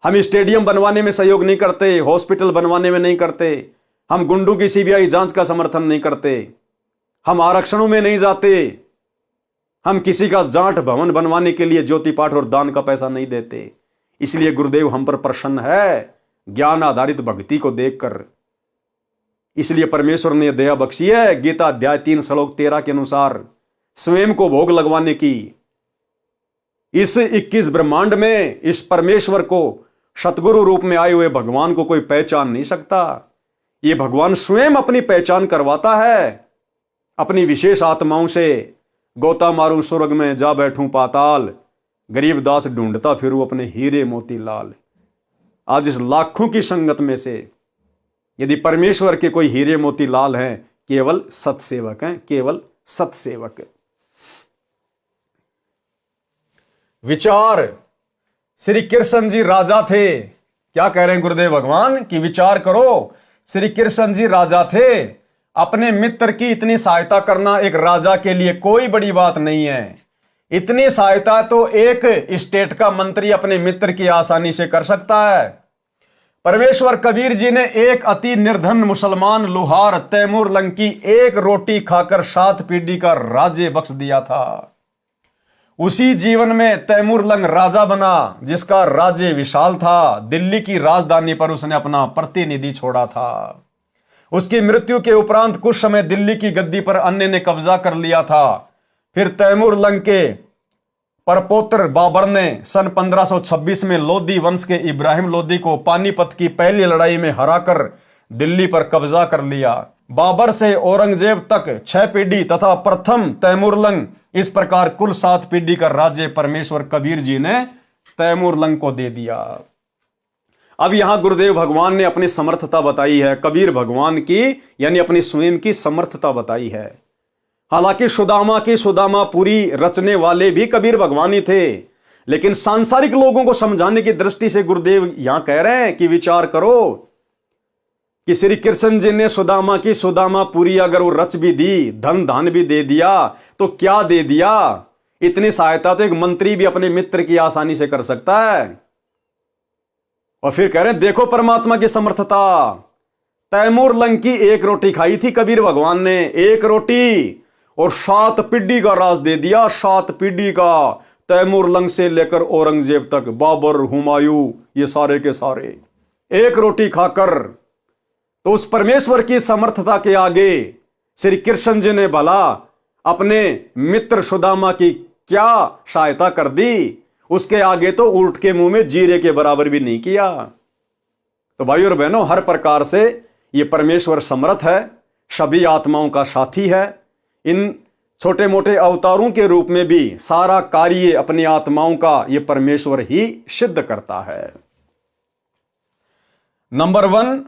हम स्टेडियम बनवाने में सहयोग नहीं करते, हॉस्पिटल बनवाने में नहीं करते, हम गुंडों की सीबीआई जांच का समर्थन नहीं करते, हम आरक्षणों में नहीं जाते, हम किसी का जाट भवन बनवाने के लिए ज्योति पाठ और दान का पैसा नहीं देते। इसलिए गुरुदेव हम पर प्रसन्न है ज्ञान आधारित भक्ति को देखकर। इसलिए परमेश्वर ने दया बख्शी है गीता अध्याय 3 श्लोक 13 के अनुसार स्वयं को भोग लगवाने की। इस 21 ब्रह्मांड में इस परमेश्वर को, सतगुरु रूप में आए हुए भगवान को कोई पहचान नहीं सकता। ये भगवान स्वयं अपनी पहचान करवाता है अपनी विशेष आत्माओं से। गोता मारूं स्वर्ग में, जा बैठूं पाताल, गरीब दास ढूंढता फिरूं अपने हीरे मोती लाल। आज इस लाखों की संगत में से यदि परमेश्वर के कोई हीरे मोती लाल हैं, केवल सत्सेवक हैं, केवल सत्सेवक। विचार, श्री कृष्ण जी राजा थे। क्या कह रहे हैं गुरुदेव भगवान कि विचार करो। श्री कृष्ण जी राजा थे, अपने मित्र की इतनी सहायता करना एक राजा के लिए कोई बड़ी बात नहीं है। इतनी सहायता तो एक स्टेट का मंत्री अपने मित्र की आसानी से कर सकता है। परमेश्वर कबीर जी ने एक अति निर्धन मुसलमान लोहार तैमूर लंग की एक रोटी खाकर 7 पीढ़ी का राज्य बख्श दिया था। उसी जीवन में तैमूर लंग राजा बना, जिसका राज्य विशाल था। दिल्ली की राजधानी पर उसने अपना प्रतिनिधि छोड़ा था। उसकी मृत्यु के उपरांत कुछ समय दिल्ली की गद्दी पर अन्य ने कब्जा कर लिया था। फिर तैमूर लंग के परपोत्र बाबर ने सन 1526 में लोदी वंश के इब्राहिम लोदी को पानीपत की पहली लड़ाई में हराकर दिल्ली पर कब्जा कर लिया। बाबर से औरंगजेब तक 6 पीढ़ी तथा प्रथम तैमूर लंग, इस प्रकार कुल 7 पीढ़ी का राज्य परमेश्वर कबीर जी ने तैमूर लंग को दे दिया। अब यहां गुरुदेव भगवान ने अपनी समर्थता बताई है, कबीर भगवान की यानी अपनी स्वयं की समर्थता बताई है। हालांकि सुदामा की सुदामापुरी रचने वाले भी कबीर भगवान ही थे, लेकिन सांसारिक लोगों को समझाने की दृष्टि से गुरुदेव यहां कह रहे हैं कि विचार करो कि श्री कृष्ण जी ने सुदामा की सुदामापुरी अगर वो रच भी दी, धन धान भी दे दिया, तो क्या दे दिया। इतनी सहायता तो एक मंत्री भी अपने मित्र की आसानी से कर सकता है। और फिर कह रहे हैं देखो परमात्मा की समर्थता। तैमूर लंग की एक रोटी खाई थी कबीर भगवान ने, एक रोटी, और 7 पीढ़ी का राज दे दिया। 7 पीढ़ी का, तैमूर लंग से लेकर औरंगजेब तक, बाबर, हुमायूं, ये सारे के सारे एक रोटी खाकर। तो उस परमेश्वर की समर्थता के आगे श्री कृष्ण जी ने भला अपने मित्र सुदामा की क्या सहायता कर दी, उसके आगे तो ऊंट के मुंह में जीरे के बराबर भी नहीं किया। तो भाई और बहनों, हर प्रकार से ये परमेश्वर समर्थ है, सभी आत्माओं का साथी है। इन छोटे मोटे अवतारों के रूप में भी सारा कार्य अपनी आत्माओं का ये परमेश्वर ही सिद्ध करता है। नंबर 1,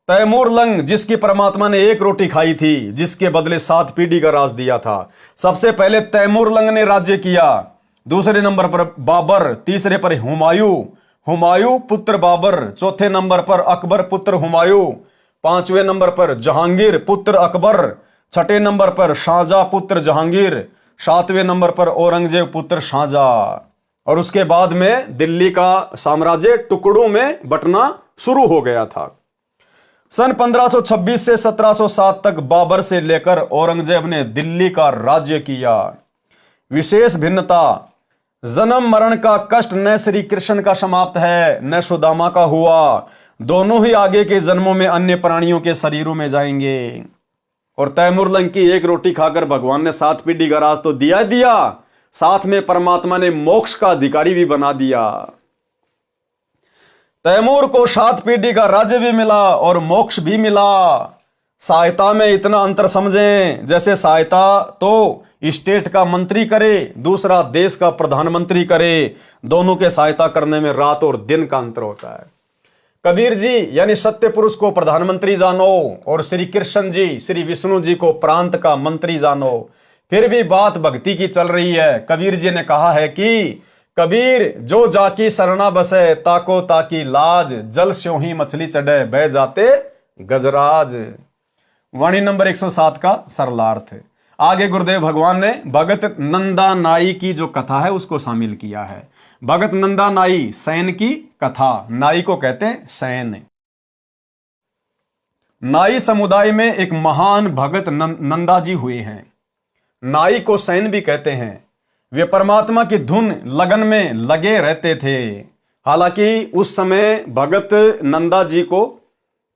तैमूर लंग, जिसकी परमात्मा ने एक रोटी खाई थी, जिसके बदले 7 पीढ़ी का राज दिया था। सबसे पहले तैमूर लंग ने राज्य किया। दूसरे नंबर पर बाबर, तीसरे पर हुमायूं, हुमायूं पुत्र बाबर, चौथे नंबर पर अकबर पुत्र हुमायूं, 5वें नंबर पर जहांगीर पुत्र अकबर, 6ठे नंबर पर शाहजहां पुत्र जहांगीर, 7वें नंबर पर औरंगजेब पुत्र शाहजहां। और उसके बाद में दिल्ली का साम्राज्य टुकड़ों में बंटना शुरू हो गया था। सन 1526 से 1707 तक बाबर से लेकर औरंगजेब ने दिल्ली का राज्य किया। विशेष भिन्नता, जन्म मरण का कष्ट न श्री कृष्ण का समाप्त है न सुदामा का हुआ, दोनों ही आगे के जन्मों में अन्य प्राणियों के शरीरों में जाएंगे। और तैमूर लंग की एक रोटी खाकर भगवान ने 7 पीढ़ी का राज तो दिया ही दिया, साथ में परमात्मा ने मोक्ष का अधिकारी भी बना दिया। तैमूर को 7 पीढ़ी का राज्य भी मिला और मोक्ष भी मिला। सहायता में इतना अंतर समझें, जैसे सहायता तो स्टेट का मंत्री करे, दूसरा देश का प्रधानमंत्री करे, दोनों के सहायता करने में रात और दिन का अंतर होता है। कबीर जी यानी सत्य पुरुष को प्रधानमंत्री जानो और श्री कृष्ण जी श्री विष्णु जी को प्रांत का मंत्री जानो। फिर भी बात भक्ति की चल रही है। कबीर जी ने कहा है कि कबीर जो जाकी शरणा बसे, ताको ताकी लाज, जल स्यों ही मछली चढ़े, बह जाते गजराज। वाणी नंबर 107 का सरलार्थ। आगे गुरुदेव भगवान ने भगत नंदा नाई की जो कथा है उसको शामिल किया है। भगत नंदा नाई सैन की कथा, नाई को कहते हैं सैन। नाई समुदाय में एक महान भगत नंदा जी हुए हैं। नाई को सैन भी कहते हैं। वे परमात्मा की धुन लगन में लगे रहते थे। हालांकि उस समय भगत नंदा जी को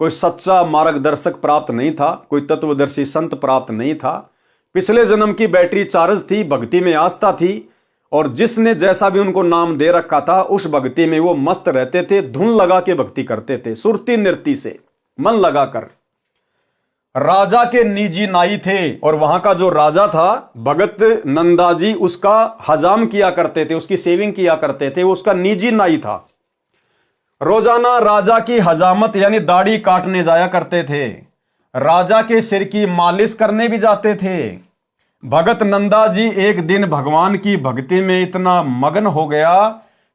कोई सच्चा मार्गदर्शक प्राप्त नहीं था, कोई तत्वदर्शी संत प्राप्त नहीं था। पिछले जन्म की बैटरी चार्ज थी, भक्ति में आस्था थी, और जिसने जैसा भी उनको नाम दे रखा था उस भक्ति में वो मस्त रहते थे, धुन लगा के भक्ति करते थे, सुरती नृत्य से मन लगाकर। राजा के निजी नाई थे और वहां का जो राजा था भगत नंदा जी उसका हजाम किया करते थे, उसकी सेविंग किया करते थे, वो उसका निजी नाई था। रोजाना राजा की हजामत यानी दाढ़ी काटने जाया करते थे, राजा के सिर की मालिश करने भी जाते थे। भगत नंदा जी एक दिन भगवान की भक्ति में इतना मगन हो गया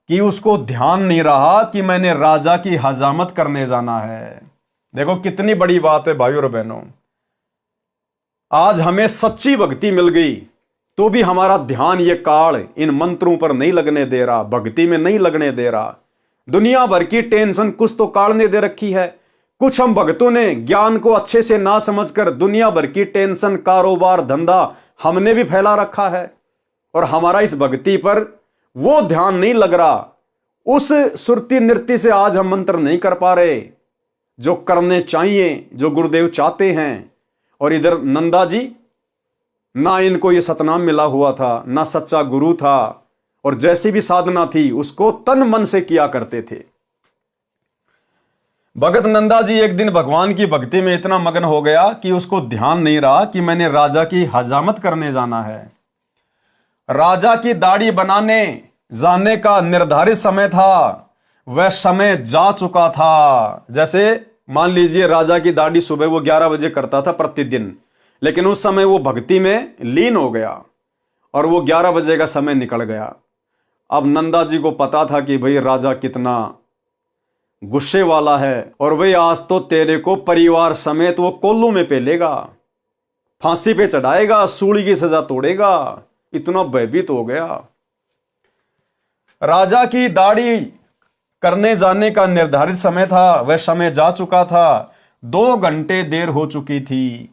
कि उसको ध्यान नहीं रहा कि मैंने राजा की हजामत करने जाना है। देखो कितनी बड़ी बात है भाइयों और बहनों। आज हमें सच्ची भक्ति मिल गई तो भी हमारा ध्यान ये काल इन मंत्रों पर नहीं लगने दे रहा, भक्ति में नहीं लगने दे रहा। दुनिया भर की टेंशन कुछ तो काल ने दे रखी है। कुछ हम भक्तों ने ज्ञान को अच्छे से ना समझकर दुनिया भर की टेंशन, कारोबार, धंधा हमने भी फैला रखा है और हमारा इस भक्ति पर वो ध्यान नहीं लग रहा। उस सुरती नृत्य से आज हम मंत्र नहीं कर पा रहे जो करने चाहिए, जो गुरुदेव चाहते हैं। और इधर नंदा जी, ना इनको ये सतनाम मिला हुआ था, ना सच्चा गुरु था, और जैसी भी साधना थी उसको तन मन से किया करते थे। भगत नंदा जी एक दिन भगवान की भक्ति में इतना मगन हो गया कि उसको ध्यान नहीं रहा कि मैंने राजा की हजामत करने जाना है। राजा की दाढ़ी बनाने जाने का निर्धारित समय था, वह समय जा चुका था। जैसे मान लीजिए राजा की दाढ़ी सुबह वो 11 बजे करता था प्रतिदिन, लेकिन उस समय वो भक्ति में लीन हो गया और वो 11 बजे का समय निकल गया। अब नंदा जी को पता था कि भाई राजा कितना गुस्से वाला है और भाई आज तो तेरे को परिवार समेत वो कोल्लू में पेलेगा, फांसी पे चढ़ाएगा, सूली की सजा तोड़ेगा। इतना भयभीत हो गया। राजा की दाढ़ी करने जाने का निर्धारित समय था, वह समय जा चुका था। 2 घंटे देर हो चुकी थी।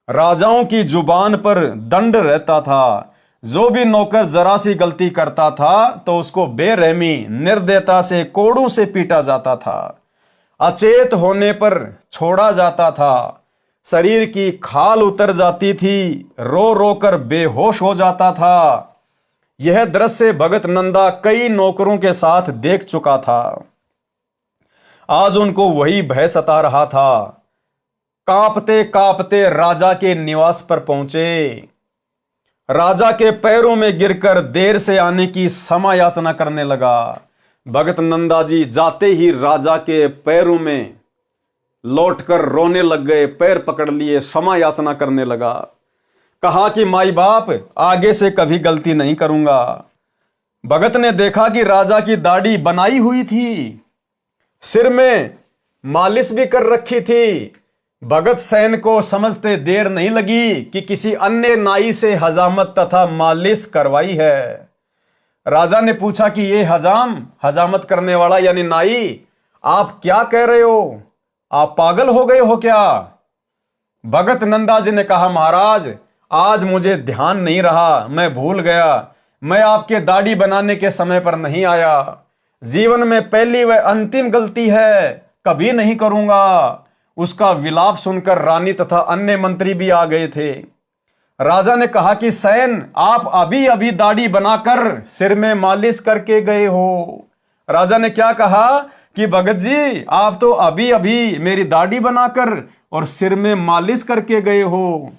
राजाओं की जुबान पर दंड रहता था। जो भी नौकर जरा सी गलती करता था तो उसको बेरहमी निर्दयता से कोड़ों से पीटा जाता था, अचेत होने पर छोड़ा जाता था, शरीर की खाल उतर जाती थी, रो रो कर बेहोश हो जाता था। यह दृश्य भगत नंदा कई नौकरों के साथ देख चुका था। आज उनको वही भय सता रहा था। कांपते कांपते राजा के निवास पर पहुंचे। राजा के पैरों में गिरकर देर से आने की क्षमा याचना करने लगा। भगत नंदा जी जाते ही राजा के पैरों में लौटकर रोने लग गए, पैर पकड़ लिए, क्षमा याचना करने लगा। कहा कि माई बाप आगे से कभी गलती नहीं करूंगा। भगत ने देखा कि राजा की दाढ़ी बनाई हुई थी, सिर में मालिश भी कर रखी थी। भगत सैन को समझते देर नहीं लगी कि किसी अन्य नाई से हजामत तथा मालिश करवाई है। राजा ने पूछा कि ये हजामत करने वाला यानी नाई, आप क्या कह रहे हो? आप पागल हो गए हो क्या? भगत नंदा जी ने कहा, महाराज आज मुझे ध्यान नहीं रहा, मैं भूल गया, मैं आपके दाढ़ी बनाने के समय पर नहीं आया। जीवन में पहली व अंतिम गलती है, कभी नहीं करूंगा। उसका विलाप सुनकर रानी तथा अन्य मंत्री भी आ गए थे। राजा ने कहा कि सैन, आप अभी अभी दाढ़ी बनाकर सिर में मालिश करके गए हो। राजा ने क्या कहा कि भगत जी आप तो अभी अभी मेरी दाढ़ी बनाकर और सिर में मालिश करके गए हो।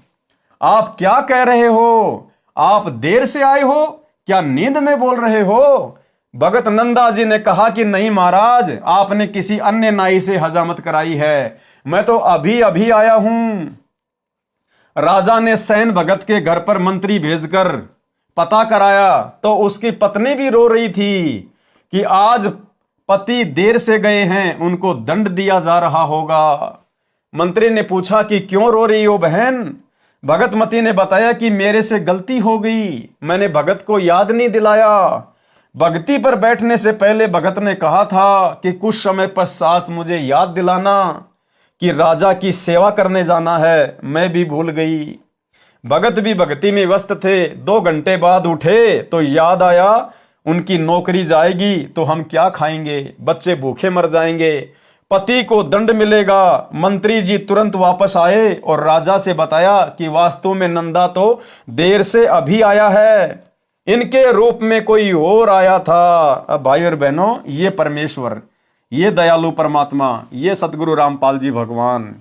आप क्या कह रहे हो? आप देर से आए हो? क्या नींद में बोल रहे हो? भगत नंदा जी ने कहा कि नहीं महाराज, आपने किसी अन्य नाई से हजामत कराई है, मैं तो अभी अभी आया हूं। राजा ने सैन भगत के घर पर मंत्री भेजकर पता कराया तो उसकी पत्नी भी रो रही थी कि आज पति देर से गए हैं, उनको दंड दिया जा रहा होगा। मंत्री ने पूछा कि क्यों रो रही हो बहन? भगतमती ने बताया कि मेरे से गलती हो गई, मैंने भगत को याद नहीं दिलाया। भगती पर बैठने से पहले भगत ने कहा था कि कुछ समय पश्चात मुझे याद दिलाना कि राजा की सेवा करने जाना है, मैं भी भूल गई। भगत भी भक्ति में व्यस्त थे। 2 घंटे बाद उठे तो याद आया उनकी नौकरी जाएगी तो हम क्या खाएंगे, बच्चे भूखे मर जाएंगे, पति को दंड मिलेगा। मंत्री जी तुरंत वापस आए और राजा से बताया कि वास्तव में नंदा तो देर से अभी आया है, इनके रूप में कोई और आया था। अब भाई और बहनों, ये परमेश्वर, ये दयालु परमात्मा, ये सतगुरु रामपाल जी भगवान,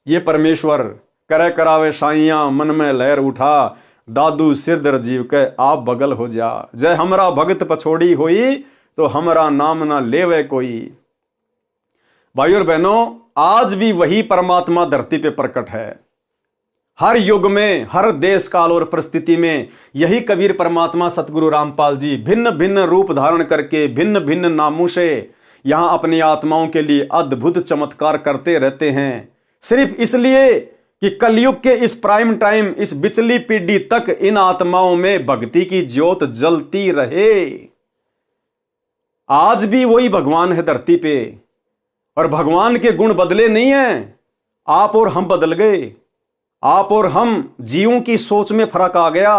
ये परमेश्वर करे करावे साइया मन में लहर उठा, दादू सिर दर जीव के आप बगल हो जा। जय हमरा भगत पछोड़ी होई तो हमरा नाम ना लेवे कोई। भाई और बहनों, आज भी वही परमात्मा धरती पे प्रकट है। हर युग में, हर देश काल और परिस्थिति में यही कबीर परमात्मा सतगुरु रामपाल जी भिन्न भिन्न रूप धारण करके भिन्न भिन्न नामों से यहां अपनी आत्माओं के लिए अद्भुत चमत्कार करते रहते हैं, सिर्फ इसलिए कि कलयुग के इस प्राइम टाइम, इस बिचली पीढ़ी तक इन आत्माओं में भक्ति की ज्योत जलती रहे। आज भी वही भगवान है धरती पे और भगवान के गुण बदले नहीं हैं। आप और हम बदल गए, आप और हम जीवों की सोच में फर्क आ गया।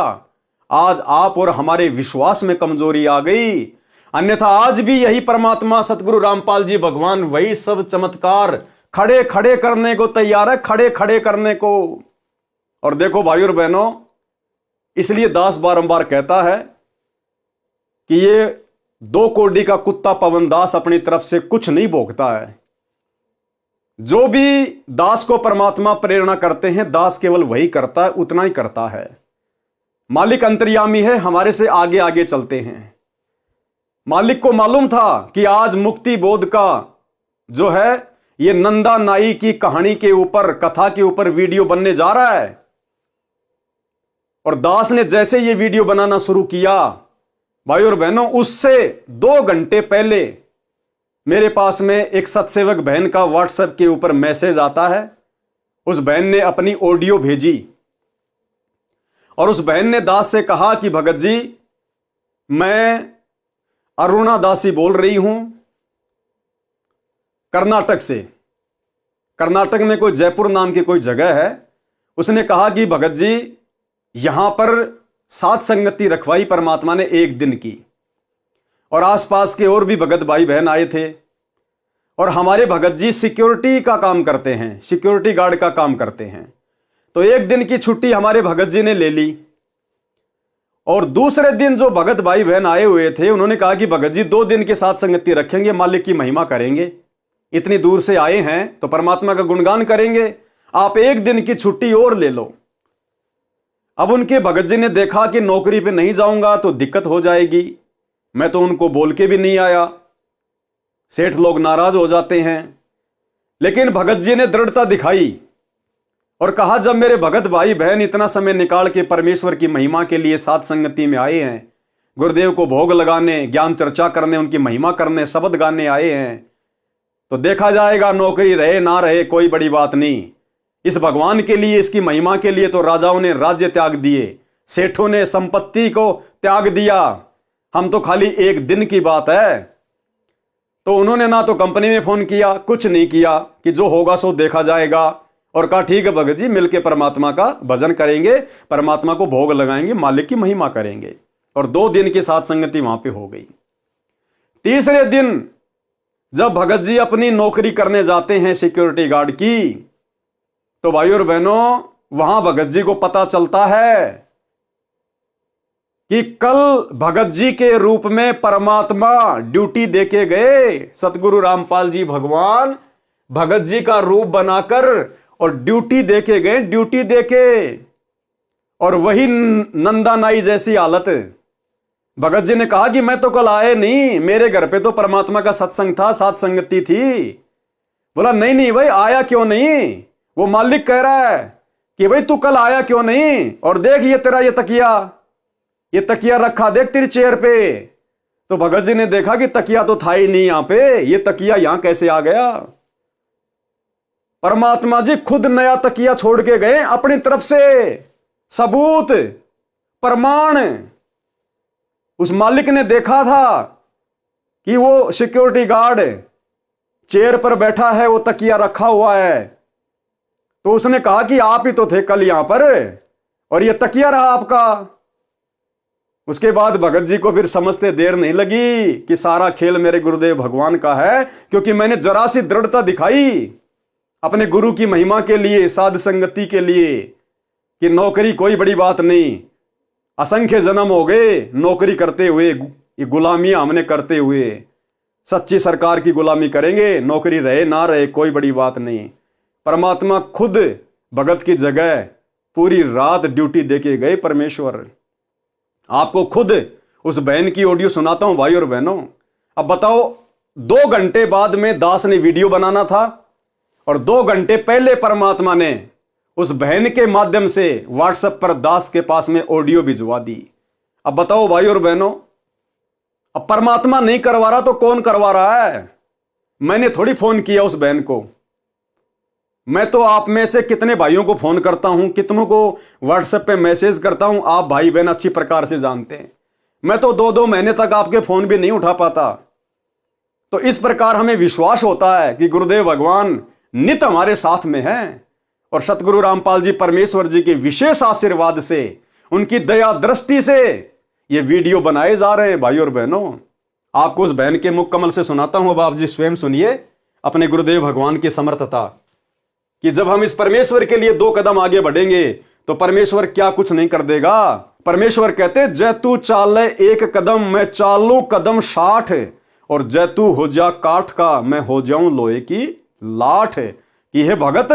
आज आप और हमारे विश्वास में कमजोरी आ गई, अन्यथा आज भी यही परमात्मा सतगुरु रामपाल जी भगवान वही सब चमत्कार खड़े खड़े करने को तैयार है, खड़े खड़े करने को। और देखो भाई और बहनों, इसलिए दास बारंबार कहता है कि ये 2 कोड़ी का कुत्ता पवन दास अपनी तरफ से कुछ नहीं भोगता है। जो भी दास को परमात्मा प्रेरणा करते हैं, दास केवल वही करता है, उतना ही करता है। मालिक अंतर्यामी है, हमारे से आगे आगे चलते हैं। मालिक को मालूम था कि आज मुक्ति बोध का जो है ये नंदा नाई की कहानी के ऊपर, कथा के ऊपर वीडियो बनने जा रहा है। और दास ने जैसे ये वीडियो बनाना शुरू किया, भाई और बहनों, उससे 2 घंटे पहले मेरे पास में एक सत्सेवक बहन का व्हाट्सएप के ऊपर मैसेज आता है। उस बहन ने अपनी ऑडियो भेजी और उस बहन ने दास से कहा कि भगत जी, मैं अरुणा दासी बोल रही हूं कर्नाटक से। कर्नाटक में कोई जयपुर नाम की कोई जगह है। उसने कहा कि भगत जी, यहां पर सात संगति रखवाई परमात्मा ने 1 दिन की और आसपास के और भी भगत भाई बहन आए थे। और हमारे भगत जी सिक्योरिटी का काम करते हैं, सिक्योरिटी गार्ड का काम करते हैं। तो 1 दिन की छुट्टी हमारे भगत जी ने ले ली। और दूसरे दिन जो भगत भाई बहन आए हुए थे, उन्होंने कहा कि भगत जी 2 दिन के साथ संगति रखेंगे, मालिक की महिमा करेंगे, इतनी दूर से आए हैं तो परमात्मा का गुणगान करेंगे, आप 1 दिन की छुट्टी और ले लो। अब उनके भगत जी ने देखा कि नौकरी पे नहीं जाऊंगा तो दिक्कत हो जाएगी, मैं तो उनको बोल के भी नहीं आया, सेठ लोग नाराज हो जाते हैं। लेकिन भगत जी ने दृढ़ता दिखाई और कहा, जब मेरे भगत भाई बहन इतना समय निकाल के परमेश्वर की महिमा के लिए साथ संगति में आए हैं, गुरुदेव को भोग लगाने, ज्ञान चर्चा करने, उनकी महिमा करने, शब्द गाने आए हैं, तो देखा जाएगा, नौकरी रहे ना रहे कोई बड़ी बात नहीं। इस भगवान के लिए, इसकी महिमा के लिए तो राजाओं ने राज्य त्याग दिए, सेठों ने संपत्ति को त्याग दिया, हम तो खाली 1 दिन की बात है। तो उन्होंने ना तो कंपनी में फोन किया, कुछ नहीं किया कि जो होगा सो देखा जाएगा, और कहा ठीक है भगत जी, मिलके परमात्मा का भजन करेंगे, परमात्मा को भोग लगाएंगे, मालिक की महिमा करेंगे। और 2 दिन की साथ संगति वहां पे हो गई। तीसरे दिन जब भगत जी अपनी नौकरी करने जाते हैं सिक्योरिटी गार्ड की, तो भाइयों और बहनों, वहां भगत जी को पता चलता है कि कल भगत जी के रूप में परमात्मा ड्यूटी देके गए। सतगुरु रामपाल जी भगवान भगत जी का रूप बनाकर और ड्यूटी देके गए, ड्यूटी देके। और वही नंदा नाई जैसी हालत। भगत जी ने कहा कि मैं तो कल आए नहीं, मेरे घर पे तो परमात्मा का सत्संग था, साथ संगति थी। बोला नहीं नहीं भाई, आया क्यों नहीं? वो मालिक कह रहा है कि भाई तू कल आया क्यों नहीं? और देख ये तेरा ये तकिया रखा देख तेरी चेयर पे। तो भगत जी ने देखा कि तकिया तो था ही नहीं यहां पे, ये तकिया यहां कैसे आ गया? परमात्मा जी खुद नया तकिया छोड़ के गए अपनी तरफ से, सबूत प्रमाण। उस मालिक ने देखा था कि वो सिक्योरिटी गार्ड चेयर पर बैठा है, वो तकिया रखा हुआ है। तो उसने कहा कि आप ही तो थे कल यहां पर, और ये तकिया रहा आपका। उसके बाद भगत जी को फिर समझते देर नहीं लगी कि सारा खेल मेरे गुरुदेव भगवान का है, क्योंकि मैंने जरा सी दृढ़ता दिखाई अपने गुरु की महिमा के लिए, साध संगति के लिए, कि नौकरी कोई बड़ी बात नहीं, असंख्य जन्म हो गए नौकरी करते हुए, ये गुलामियां हमने करते हुए, सच्ची सरकार की गुलामी करेंगे, नौकरी रहे ना रहे कोई बड़ी बात नहीं। परमात्मा खुद भगत की जगह पूरी रात ड्यूटी देके गए परमेश्वर। आपको खुद उस बहन की ऑडियो सुनाता हूं भाई और बहनों। अब बताओ, 2 घंटे बाद में दास ने वीडियो बनाना था, और 2 घंटे पहले परमात्मा ने उस बहन के माध्यम से व्हाट्सएप पर दास के पास में ऑडियो भिजवा दी। अब बताओ भाई और बहनों, अब परमात्मा नहीं करवा रहा तो कौन करवा रहा है? मैंने थोड़ी फोन किया उस बहन को। मैं तो आप में से कितने भाइयों को फोन करता हूं, कितनों को व्हाट्सएप पे मैसेज करता हूं, आप भाई बहन अच्छी प्रकार से जानते हैं। मैं तो 2-2 महीने तक आपके फोन भी नहीं उठा पाता। तो इस प्रकार हमें विश्वास होता है कि गुरुदेव भगवान नित हमारे साथ में हैं, और सतगुरु रामपाल जी परमेश्वर जी के विशेष आशीर्वाद से, उनकी दया दृष्टि से ये वीडियो बनाए जा रहे हैं। भाई और बहनों, आपको उस बहन के मुख कमल से सुनाता हूं। अब आप जी स्वयं सुनिए अपने गुरुदेव भगवान की समर्थता, कि जब हम इस परमेश्वर के लिए 2 कदम आगे बढ़ेंगे तो परमेश्वर क्या कुछ नहीं कर देगा। परमेश्वर कहते, जय तू चाले 1 कदम, मैं चालू कदम 60, और जय तू हो जा काठ का, मैं हो जाऊं लोहे की लाठ। कि हे भगत,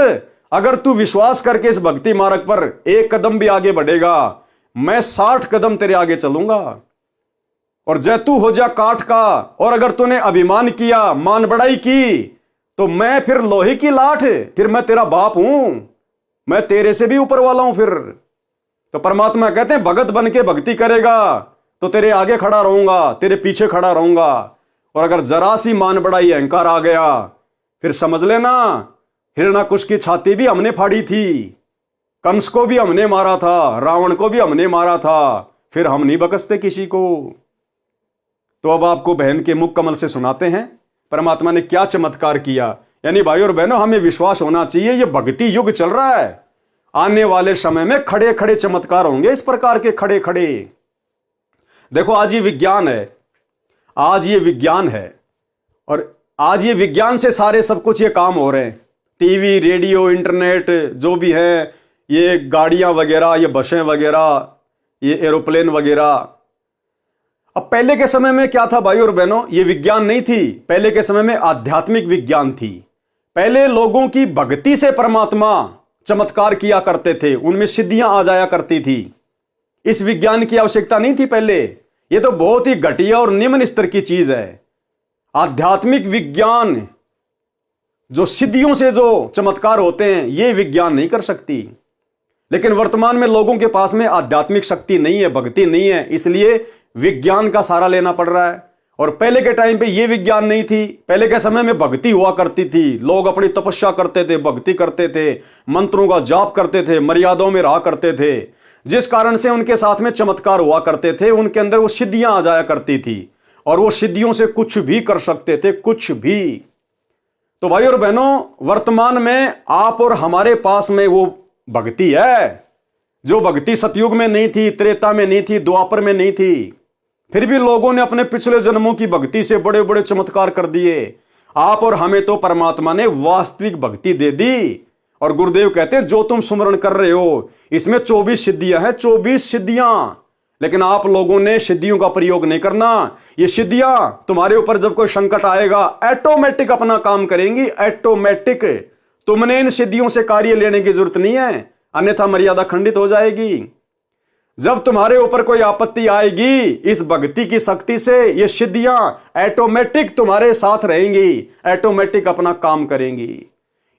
अगर तू विश्वास करके इस भक्ति मार्ग पर 1 कदम भी आगे बढ़ेगा, मैं 60 कदम तेरे आगे चलूंगा। और जय तू हो जा काठ का, और अगर तूने अभिमान किया, मान बढ़ाई की, तो मैं फिर लोहे की लाठ, फिर मैं तेरा बाप हूं, मैं तेरे से भी ऊपर वाला हूं फिर। तो परमात्मा कहते हैं, भगत बन के भक्ति करेगा तो तेरे आगे खड़ा रहूंगा, तेरे पीछे खड़ा रहूंगा। और अगर जरा सी मान बढ़ाई, अहंकार आ गया, फिर समझ लेना, हिरण्याकुश की छाती भी हमने फाड़ी थी, कंस को भी हमने मारा था, रावण को भी हमने मारा था, फिर हम नहीं बकसते किसी को। तो अब आपको बहन के मुख कमल से सुनाते हैं परमात्मा ने क्या चमत्कार किया। यानी भाई और बहनों, हमें विश्वास होना चाहिए, ये भक्ति युग चल रहा है। आने वाले समय में खड़े खड़े चमत्कार होंगे, इस प्रकार के खड़े खड़े। देखो, आज ये विज्ञान है, आज ये विज्ञान है, और आज ये विज्ञान से सारे सब कुछ ये काम हो रहे हैं। टीवी, रेडियो, इंटरनेट जो भी है, ये गाड़ियां वगैरह, ये बसें वगैरह, ये एरोप्लेन वगैरह। अब पहले के समय में क्या था भाई और बहनों, ये विज्ञान नहीं थी। पहले के समय में आध्यात्मिक विज्ञान थी। पहले लोगों की भक्ति से परमात्मा चमत्कार किया करते थे, उनमें सिद्धियां आ जाया करती थी। इस विज्ञान की आवश्यकता नहीं थी पहले। ये तो बहुत ही घटिया और निम्न स्तर की चीज है। आध्यात्मिक विज्ञान, जो सिद्धियों से जो चमत्कार होते हैं, ये विज्ञान नहीं कर सकती। लेकिन वर्तमान में लोगों के पास में आध्यात्मिक शक्ति नहीं है, भक्ति नहीं है, इसलिए विज्ञान का सहारा लेना पड़ रहा है। और पहले के टाइम पे ये विज्ञान नहीं थी। पहले के समय में भक्ति हुआ करती थी, लोग अपनी तपस्या करते थे, भक्ति करते थे, मंत्रों का जाप करते थे, मर्यादाओं में रहा करते थे, जिस कारण से उनके साथ में चमत्कार हुआ करते थे, उनके अंदर वो सिद्धियां आ जाया करती थी। और वो सिद्धियों से कुछ भी कर सकते थे, कुछ भी। तो भाई और बहनों, वर्तमान में आप और हमारे पास में वो भक्ति है जो भक्ति सतयुग में नहीं थी, त्रेता में नहीं थी, द्वापर में नहीं थी। फिर भी लोगों ने अपने पिछले जन्मों की भक्ति से बड़े बड़े चमत्कार कर दिए। आप और हमें तो परमात्मा ने वास्तविक भक्ति दे दी। और गुरुदेव कहते हैं जो तुम सुमरण कर रहे हो इसमें 24 सिद्धियां हैं, 24 सिद्धियां। लेकिन आप लोगों ने सिद्धियों का प्रयोग नहीं करना। ये सिद्धियां तुम्हारे ऊपर जब कोई संकट आएगा ऑटोमेटिक अपना काम करेंगी, ऑटोमेटिक। तुमने इन सिद्धियों से कार्य लेने की जरूरत नहीं है, अन्यथा मर्यादा खंडित हो जाएगी। जब तुम्हारे ऊपर कोई आपत्ति आएगी, इस भक्ति की शक्ति से ये सिद्धियां ऑटोमेटिक तुम्हारे साथ रहेंगी, ऑटोमेटिक अपना काम करेंगी।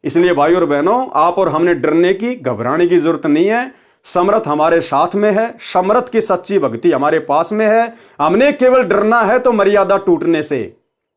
इसलिए भाई और बहनों, आप और हमने डरने की, घबराने की जरूरत नहीं है। समर्थ हमारे साथ में है, समर्थ की सच्ची भक्ति हमारे पास में है। हमने केवल डरना है तो मर्यादा टूटने से,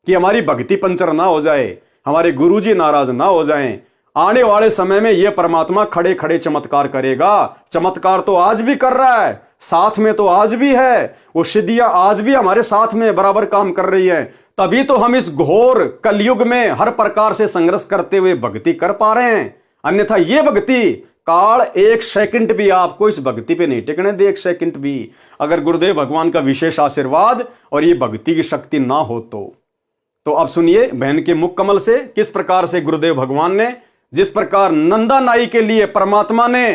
कि हमारी भक्ति पंचर ना हो जाए, हमारे गुरुजी नाराज ना हो जाएं। आने वाले समय में यह परमात्मा खड़े खड़े चमत्कार करेगा। चमत्कार तो आज भी कर रहा है, साथ में तो आज भी है। वो सिद्धियां आज भी हमारे साथ में बराबर काम कर रही है। तभी तो हम इस घोर कलयुग में हर प्रकार से संघर्ष करते हुए भक्ति कर पा रहे हैं। अन्यथा ये भक्ति काल एक सेकंड भी आपको इस भक्ति पे नहीं टिकने दे, एक सेकंड भी। अगर गुरुदेव भगवान का विशेष आशीर्वाद और ये भक्ति की शक्ति ना हो तो अब सुनिए बहन के मुख कमल से किस प्रकार से गुरुदेव भगवान ने, जिस प्रकार नंदा नाई के लिए परमात्मा ने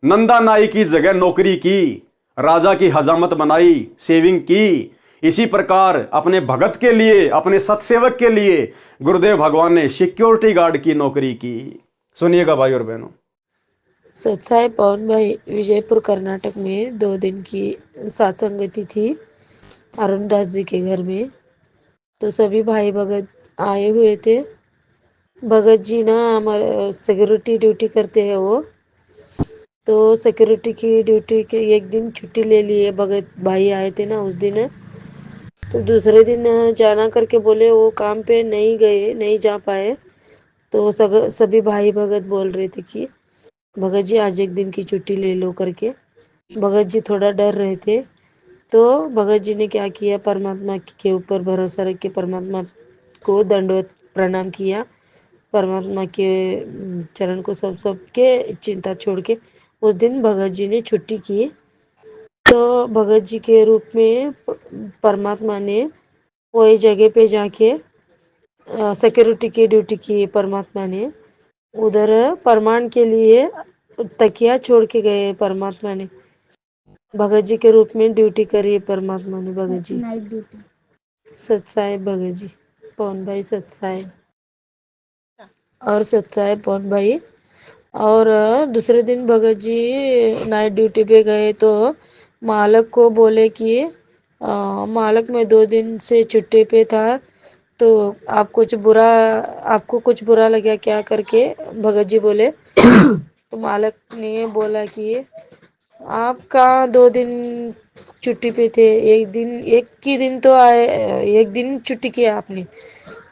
नंदा नाई की जगह नौकरी की, राजा की हजामत बनाई, सेविंग की, इसी प्रकार अपने भगत के लिए, अपने सत्सेवक के लिए गुरुदेव भगवान ने सिक्योरिटी गार्ड की नौकरी की। सुनिएगा भाई और बहनों। सत्साई पवन भाई विजयपुर कर्नाटक में 2 दिन की सत्संगति थी अरुणदास जी के घर में। तो सभी भाई भगत आए हुए थे। भगत जी ना हमारे सिक्योरिटी ड्यूटी करते हैं वो, तो सिक्योरिटी की ड्यूटी के एक दिन छुट्टी ले लिए। भगत भाई आए थे ना उस दिन, तो दूसरे दिन जाना करके बोले वो काम पे नहीं गए, नहीं जा पाए। तो सभी भाई भगत बोल रहे थे कि भगत जी आज एक दिन की छुट्टी ले लो करके। भगत जी थोड़ा डर रहे थे। तो भगत जी ने क्या किया, परमात्मा के ऊपर भरोसा रख के परमात्मा को दंडवत प्रणाम किया। परमात्मा के चरण को सबके चिंता छोड़ के उस दिन भगत जी ने छुट्टी की। तो भगत जी के रूप में परमात्मा ने वही जगह पे जाके सिक्योरिटी की ड्यूटी की। परमात्मा ने उधर प्रमाण के लिए तकिया छोड़ के गए। परमात्मा ने भगत जी के रूप में ड्यूटी करी। परमात्मा ने भगत जी नाइट ड्यूटी। सत्साहेब भगत जी, पवन भाई सत्साहेब और सत्साहेब पवन भाई। और दूसरे दिन भगत जी नाइट ड्यूटी पे गए तो मालक को बोले कि मालक मैं 2 दिन से छुट्टी पे था, तो आपको कुछ बुरा लगा क्या करके भगत जी बोले। तो मालक ने बोला कि आप कहाँ 2 दिन छुट्टी पे थे, एक ही दिन तो आए, एक दिन छुट्टी किया आपने,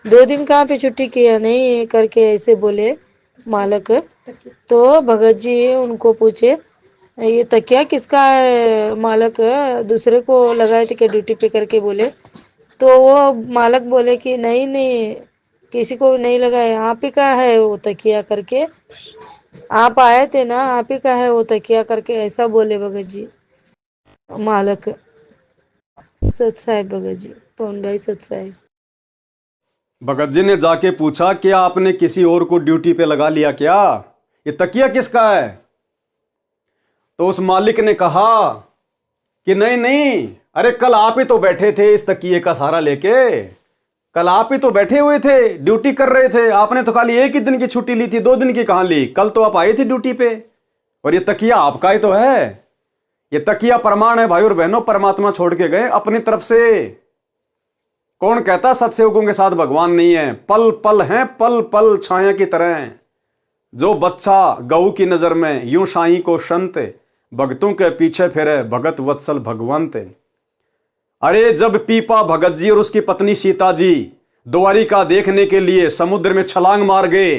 2 दिन कहाँ पे छुट्टी किया नहीं करके ऐसे बोले मालक। तो भगत जी उनको पूछे ये तकिया किसका है मालक, दूसरे को लगाए थे क्या ड्यूटी पे करके बोले। तो वो मालक बोले कि नहीं किसी को नहीं लगाया, आप ही का है वो तकिया करके, आप आए थे ना, आप ही का है वो तकिया करके ऐसा बोले भगत जी मालक। सत्साहेब भगत जी, पवन भाई सत्साहेब। भगत जी ने जाके पूछा कि आपने किसी और को ड्यूटी पे लगा लिया क्या, ये तकिया किसका है। तो उस मालिक ने कहा कि नहीं, अरे कल आप ही तो बैठे थे इस तकिए का सहारा लेके, कल आप ही तो बैठे हुए थे, ड्यूटी कर रहे थे। आपने तो खाली 1 ही दिन की छुट्टी ली थी, 2 दिन की कहां ली, कल तो आप आए थे ड्यूटी पे। और ये तकिया आपका ही तो है, ये तकिया प्रमाण है भाई और बहनों, परमात्मा छोड़ के गए अपनी तरफ से। कौन कहता सत्सेवकों के साथ भगवान नहीं है, पल पल हैं, पल पल छाया की तरह। जो बच्चा गऊ की नजर में यूं साईं को संत, भक्तों के पीछे फिरे भगत वत्सल भगवंत। अरे जब पीपा भगत जी और उसकी पत्नी सीता जी द्वारिका देखने के लिए समुद्र में छलांग मार गए,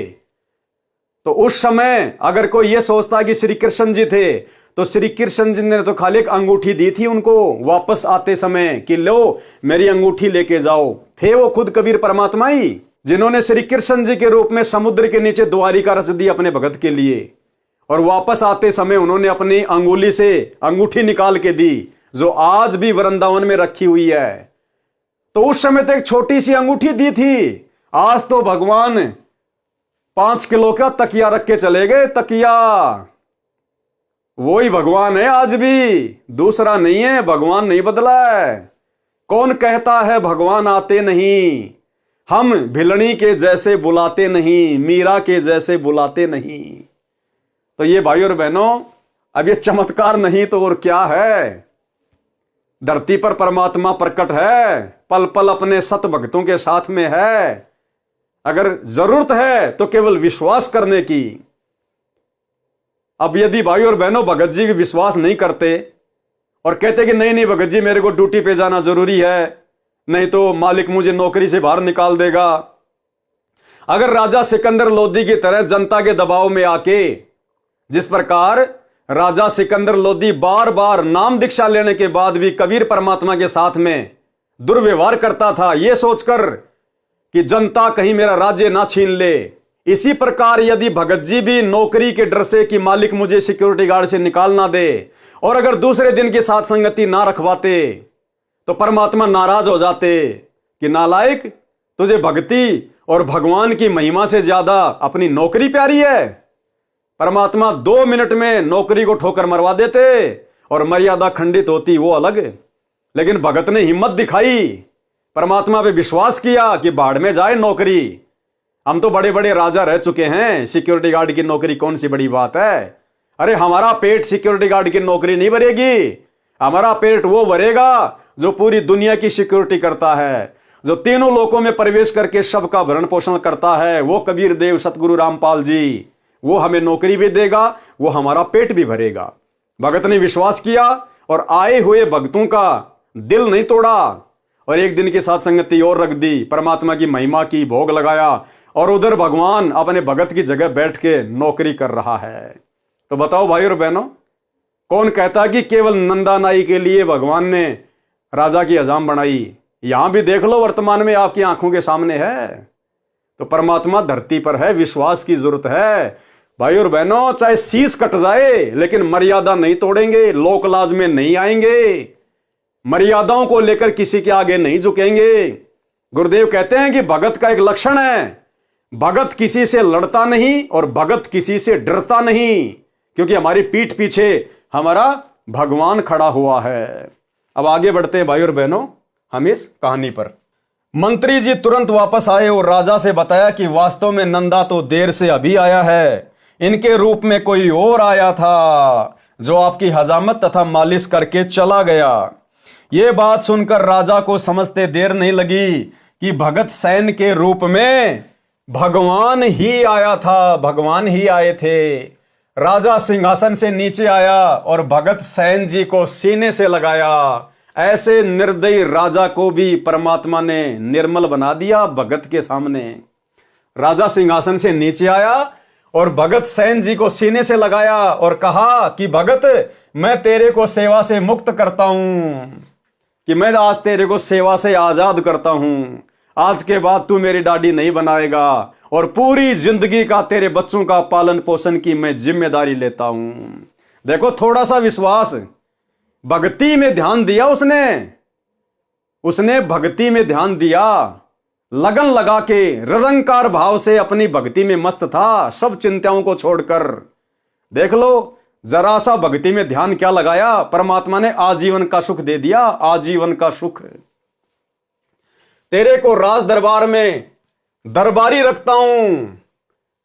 तो उस समय अगर कोई यह सोचता कि श्री कृष्ण जी थे, तो श्री कृष्ण जी ने तो खाली एक अंगूठी दी थी उनको वापस आते समय कि लो मेरी अंगूठी लेके जाओ। थे वो खुद कबीर परमात्मा ही जिन्होंने श्री कृष्ण जी के रूप में समुद्र के नीचे द्वारिका रच दी अपने भगत के लिए, और वापस आते समय उन्होंने अपनी अंगुली से अंगूठी निकाल के दी जो आज भी वृंदावन में रखी हुई है। तो उस समय तो एक छोटी सी अंगूठी दी थी, आज तो भगवान 5 किलो का तकिया रख के चले गए। तकिया वही भगवान है आज भी, दूसरा नहीं है। भगवान नहीं बदला है। कौन कहता है भगवान आते नहीं? हम भिलनी के जैसे बुलाते नहीं, मीरा के जैसे बुलाते नहीं। तो ये भाई और बहनों, अब ये चमत्कार नहीं तो और क्या है? धरती पर परमात्मा प्रकट है, पल पल अपने सत भक्तों के साथ में है। अगर जरूरत है तो केवल विश्वास करने की। अब यदि भाई और बहनों भगत जी विश्वास नहीं करते और कहते कि नहीं नहीं भगत जी मेरे को ड्यूटी पे जाना जरूरी है, नहीं तो मालिक मुझे नौकरी से बाहर निकाल देगा। अगर राजा सिकंदर लोदी की तरह जनता के दबाव में आके, जिस प्रकार राजा सिकंदर लोदी बार बार नाम दीक्षा लेने के बाद भी कबीर परमात्मा के साथ में दुर्व्यवहार करता था, यह सोचकर कि जनता कहीं मेरा राज्य ना छीन ले, इसी प्रकार यदि भगत जी भी नौकरी के डर से कि मालिक मुझे सिक्योरिटी गार्ड से निकाल ना दे, और अगर दूसरे दिन की साथ संगति ना रखवाते, तो परमात्मा नाराज हो जाते कि नालायक, तुझे भक्ति और भगवान की महिमा से ज्यादा अपनी नौकरी प्यारी है। परमात्मा 2 मिनट में नौकरी को ठोकर मरवा देते और मर्यादा खंडित होती, वो अलग। लेकिन भगत ने हिम्मत दिखाई, परमात्मा पे विश्वास किया कि बाढ़ में जाए नौकरी। हम तो बड़े बड़े राजा रह चुके हैं, सिक्योरिटी गार्ड की नौकरी कौन सी बड़ी बात है? अरे हमारा पेट सिक्योरिटी गार्ड की नौकरी नहीं भरेगी, हमारा पेट वो भरेगा जो पूरी दुनिया की सिक्योरिटी करता है, जो तीनों लोकों में प्रवेश करके सबका भरण पोषण करता है, वो कबीर देव सतगुरु रामपाल जी। वो हमें नौकरी भी देगा, वो हमारा पेट भी भरेगा। भगत ने विश्वास किया और आए हुए भक्तों का दिल नहीं तोड़ा, और एक दिन की साथ संगति और रख दी, परमात्मा की महिमा की भोग लगाया, और उधर भगवान अपने भगत की जगह बैठ के नौकरी कर रहा है। तो बताओ भाई और बहनों, कौन कहता कि केवल नंदा नाई के लिए भगवान ने राजा की हजाम बनाई? यहां भी देख लो, वर्तमान में आपकी आंखों के सामने है। तो परमात्मा धरती पर है, विश्वास की जरूरत है भाई और बहनों। चाहे शीश कट जाए लेकिन मर्यादा नहीं तोड़ेंगे, लोक लाज में नहीं आएंगे, मर्यादाओं को लेकर किसी के आगे नहीं झुकेंगे। गुरुदेव कहते हैं कि भगत का एक लक्षण है, भगत किसी से लड़ता नहीं और भगत किसी से डरता नहीं, क्योंकि हमारी पीठ पीछे हमारा भगवान खड़ा हुआ है। अब आगे बढ़ते हैं भाई और बहनों हम इस कहानी पर। मंत्री जी तुरंत वापस आए और राजा से बताया कि वास्तव में नंदा तो देर से अभी आया है, इनके रूप में कोई और आया था जो आपकी हजामत तथा मालिश करके चला गया। यह बात सुनकर राजा को समझते देर नहीं लगी कि भगत सैन के रूप में भगवान ही आया था, भगवान ही आए थे। राजा सिंहासन से नीचे आया और भगत सैन जी को सीने से लगाया। ऐसे निर्दयी राजा को भी परमात्मा ने निर्मल बना दिया भगत के सामने। राजा सिंहासन से नीचे आया और भगत सैन जी को सीने से लगाया और कहा कि भगत, मैं तेरे को सेवा से मुक्त करता हूं, कि मैं आज तेरे को सेवा से आजाद करता हूं। आज के बाद तू मेरी दाढ़ी नहीं बनाएगा और पूरी जिंदगी का तेरे बच्चों का पालन पोषण की मैं जिम्मेदारी लेता हूं। देखो, थोड़ा सा विश्वास, भक्ति में ध्यान दिया उसने भक्ति में ध्यान दिया, लगन लगा के निरंकार भाव से अपनी भक्ति में मस्त था, सब चिंताओं को छोड़कर। देख लो, जरा सा भक्ति में ध्यान क्या लगाया, परमात्मा ने आजीवन का सुख दे दिया, आजीवन का सुख। तेरे को राज दरबार में दरबारी रखता हूं।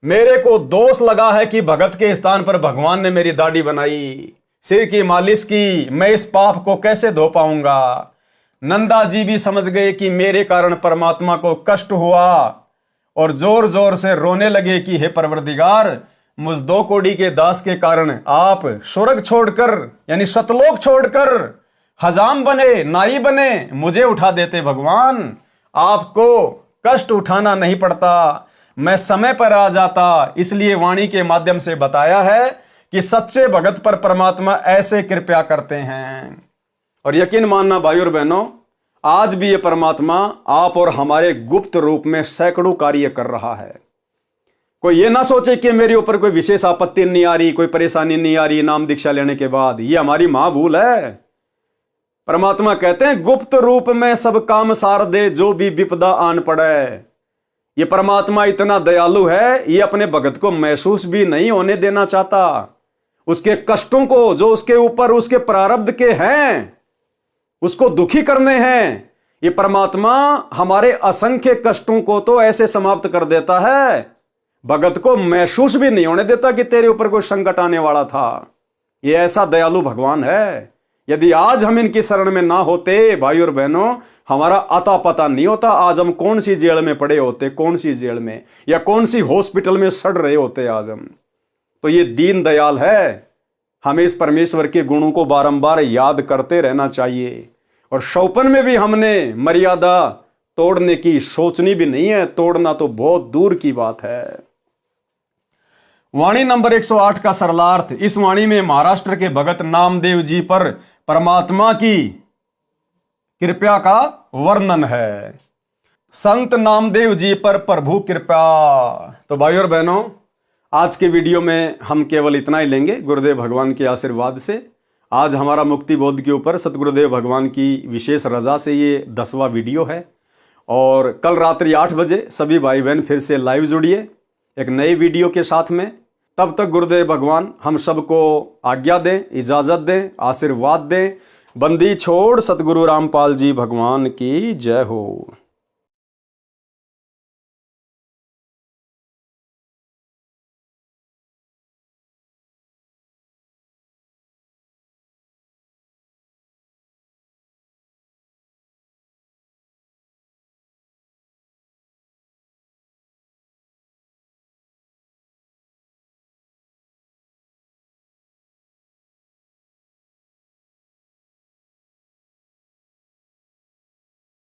मेरे को दोष लगा है कि भगत के स्थान पर भगवान ने मेरी दाढ़ी बनाई, सिर की मालिश की, मैं इस पाप को कैसे धो पाऊंगा। नंदा जी भी समझ गए कि मेरे कारण परमात्मा को कष्ट हुआ और जोर जोर से रोने लगे कि हे परवरदिगार, मुझ 2 कौड़ी के दास के कारण आप स्वर्ग छोड़कर यानी सतलोक छोड़कर हजाम बने, नाई बने, मुझे उठा देते भगवान। आपको कष्ट उठाना नहीं पड़ता, मैं समय पर आ जाता। इसलिए वाणी के माध्यम से बताया है कि सच्चे भगत पर परमात्मा ऐसे कृपा करते हैं। और यकीन मानना भाई और बहनों, आज भी ये परमात्मा आप और हमारे गुप्त रूप में सैकड़ों कार्य कर रहा है। कोई ये ना सोचे कि मेरे ऊपर कोई विशेष आपत्ति नहीं आ रही, कोई परेशानी नहीं आ रही नाम दीक्षा लेने के बाद, ये हमारी महाभूल है। परमात्मा कहते हैं गुप्त रूप में सब काम सार दे जो भी विपदा आन पड़े। ये परमात्मा इतना दयालु है, ये अपने भगत को महसूस भी नहीं होने देना चाहता। उसके कष्टों को जो उसके ऊपर उसके प्रारब्ध के हैं उसको दुखी करने हैं, ये परमात्मा हमारे असंख्य कष्टों को तो ऐसे समाप्त कर देता है, भगत को महसूस भी नहीं होने देता कि तेरे ऊपर कोई संकट आने वाला था। ये ऐसा दयालु भगवान है। यदि आज हम इनकी शरण में ना होते भाई और बहनों, हमारा अता पता नहीं होता आज हम कौन सी जेल में पड़े होते, कौन सी जेल में या कौन सी हॉस्पिटल में सड़ रहे होते आज हम। तो ये दीन दयाल है। हमें इस परमेश्वर के गुणों को बारंबार याद करते रहना चाहिए। और शौपन में भी हमने मर्यादा तोड़ने की सोचनी भी नहीं है, तोड़ना तो बहुत दूर की बात है। वाणी नंबर 108 का सरलार्थ। इस वाणी में महाराष्ट्र के भगत नामदेव जी पर परमात्मा की कृपा का वर्णन है। संत नामदेव जी पर प्रभु कृपा। तो भाई और बहनों, आज के वीडियो में हम केवल इतना ही लेंगे गुरुदेव भगवान के आशीर्वाद से। आज हमारा मुक्ति बोध के ऊपर सतगुरुदेव भगवान की विशेष रजा से ये 10वां वीडियो है। और कल रात्रि 8 बजे सभी भाई बहन फिर से लाइव जुड़िए एक नए वीडियो के साथ में। तब तक गुरुदेव भगवान हम सबको आज्ञा दें, इजाज़त दें, आशीर्वाद दें। बंदी छोड़ सतगुरु रामपाल जी भगवान की जय हो।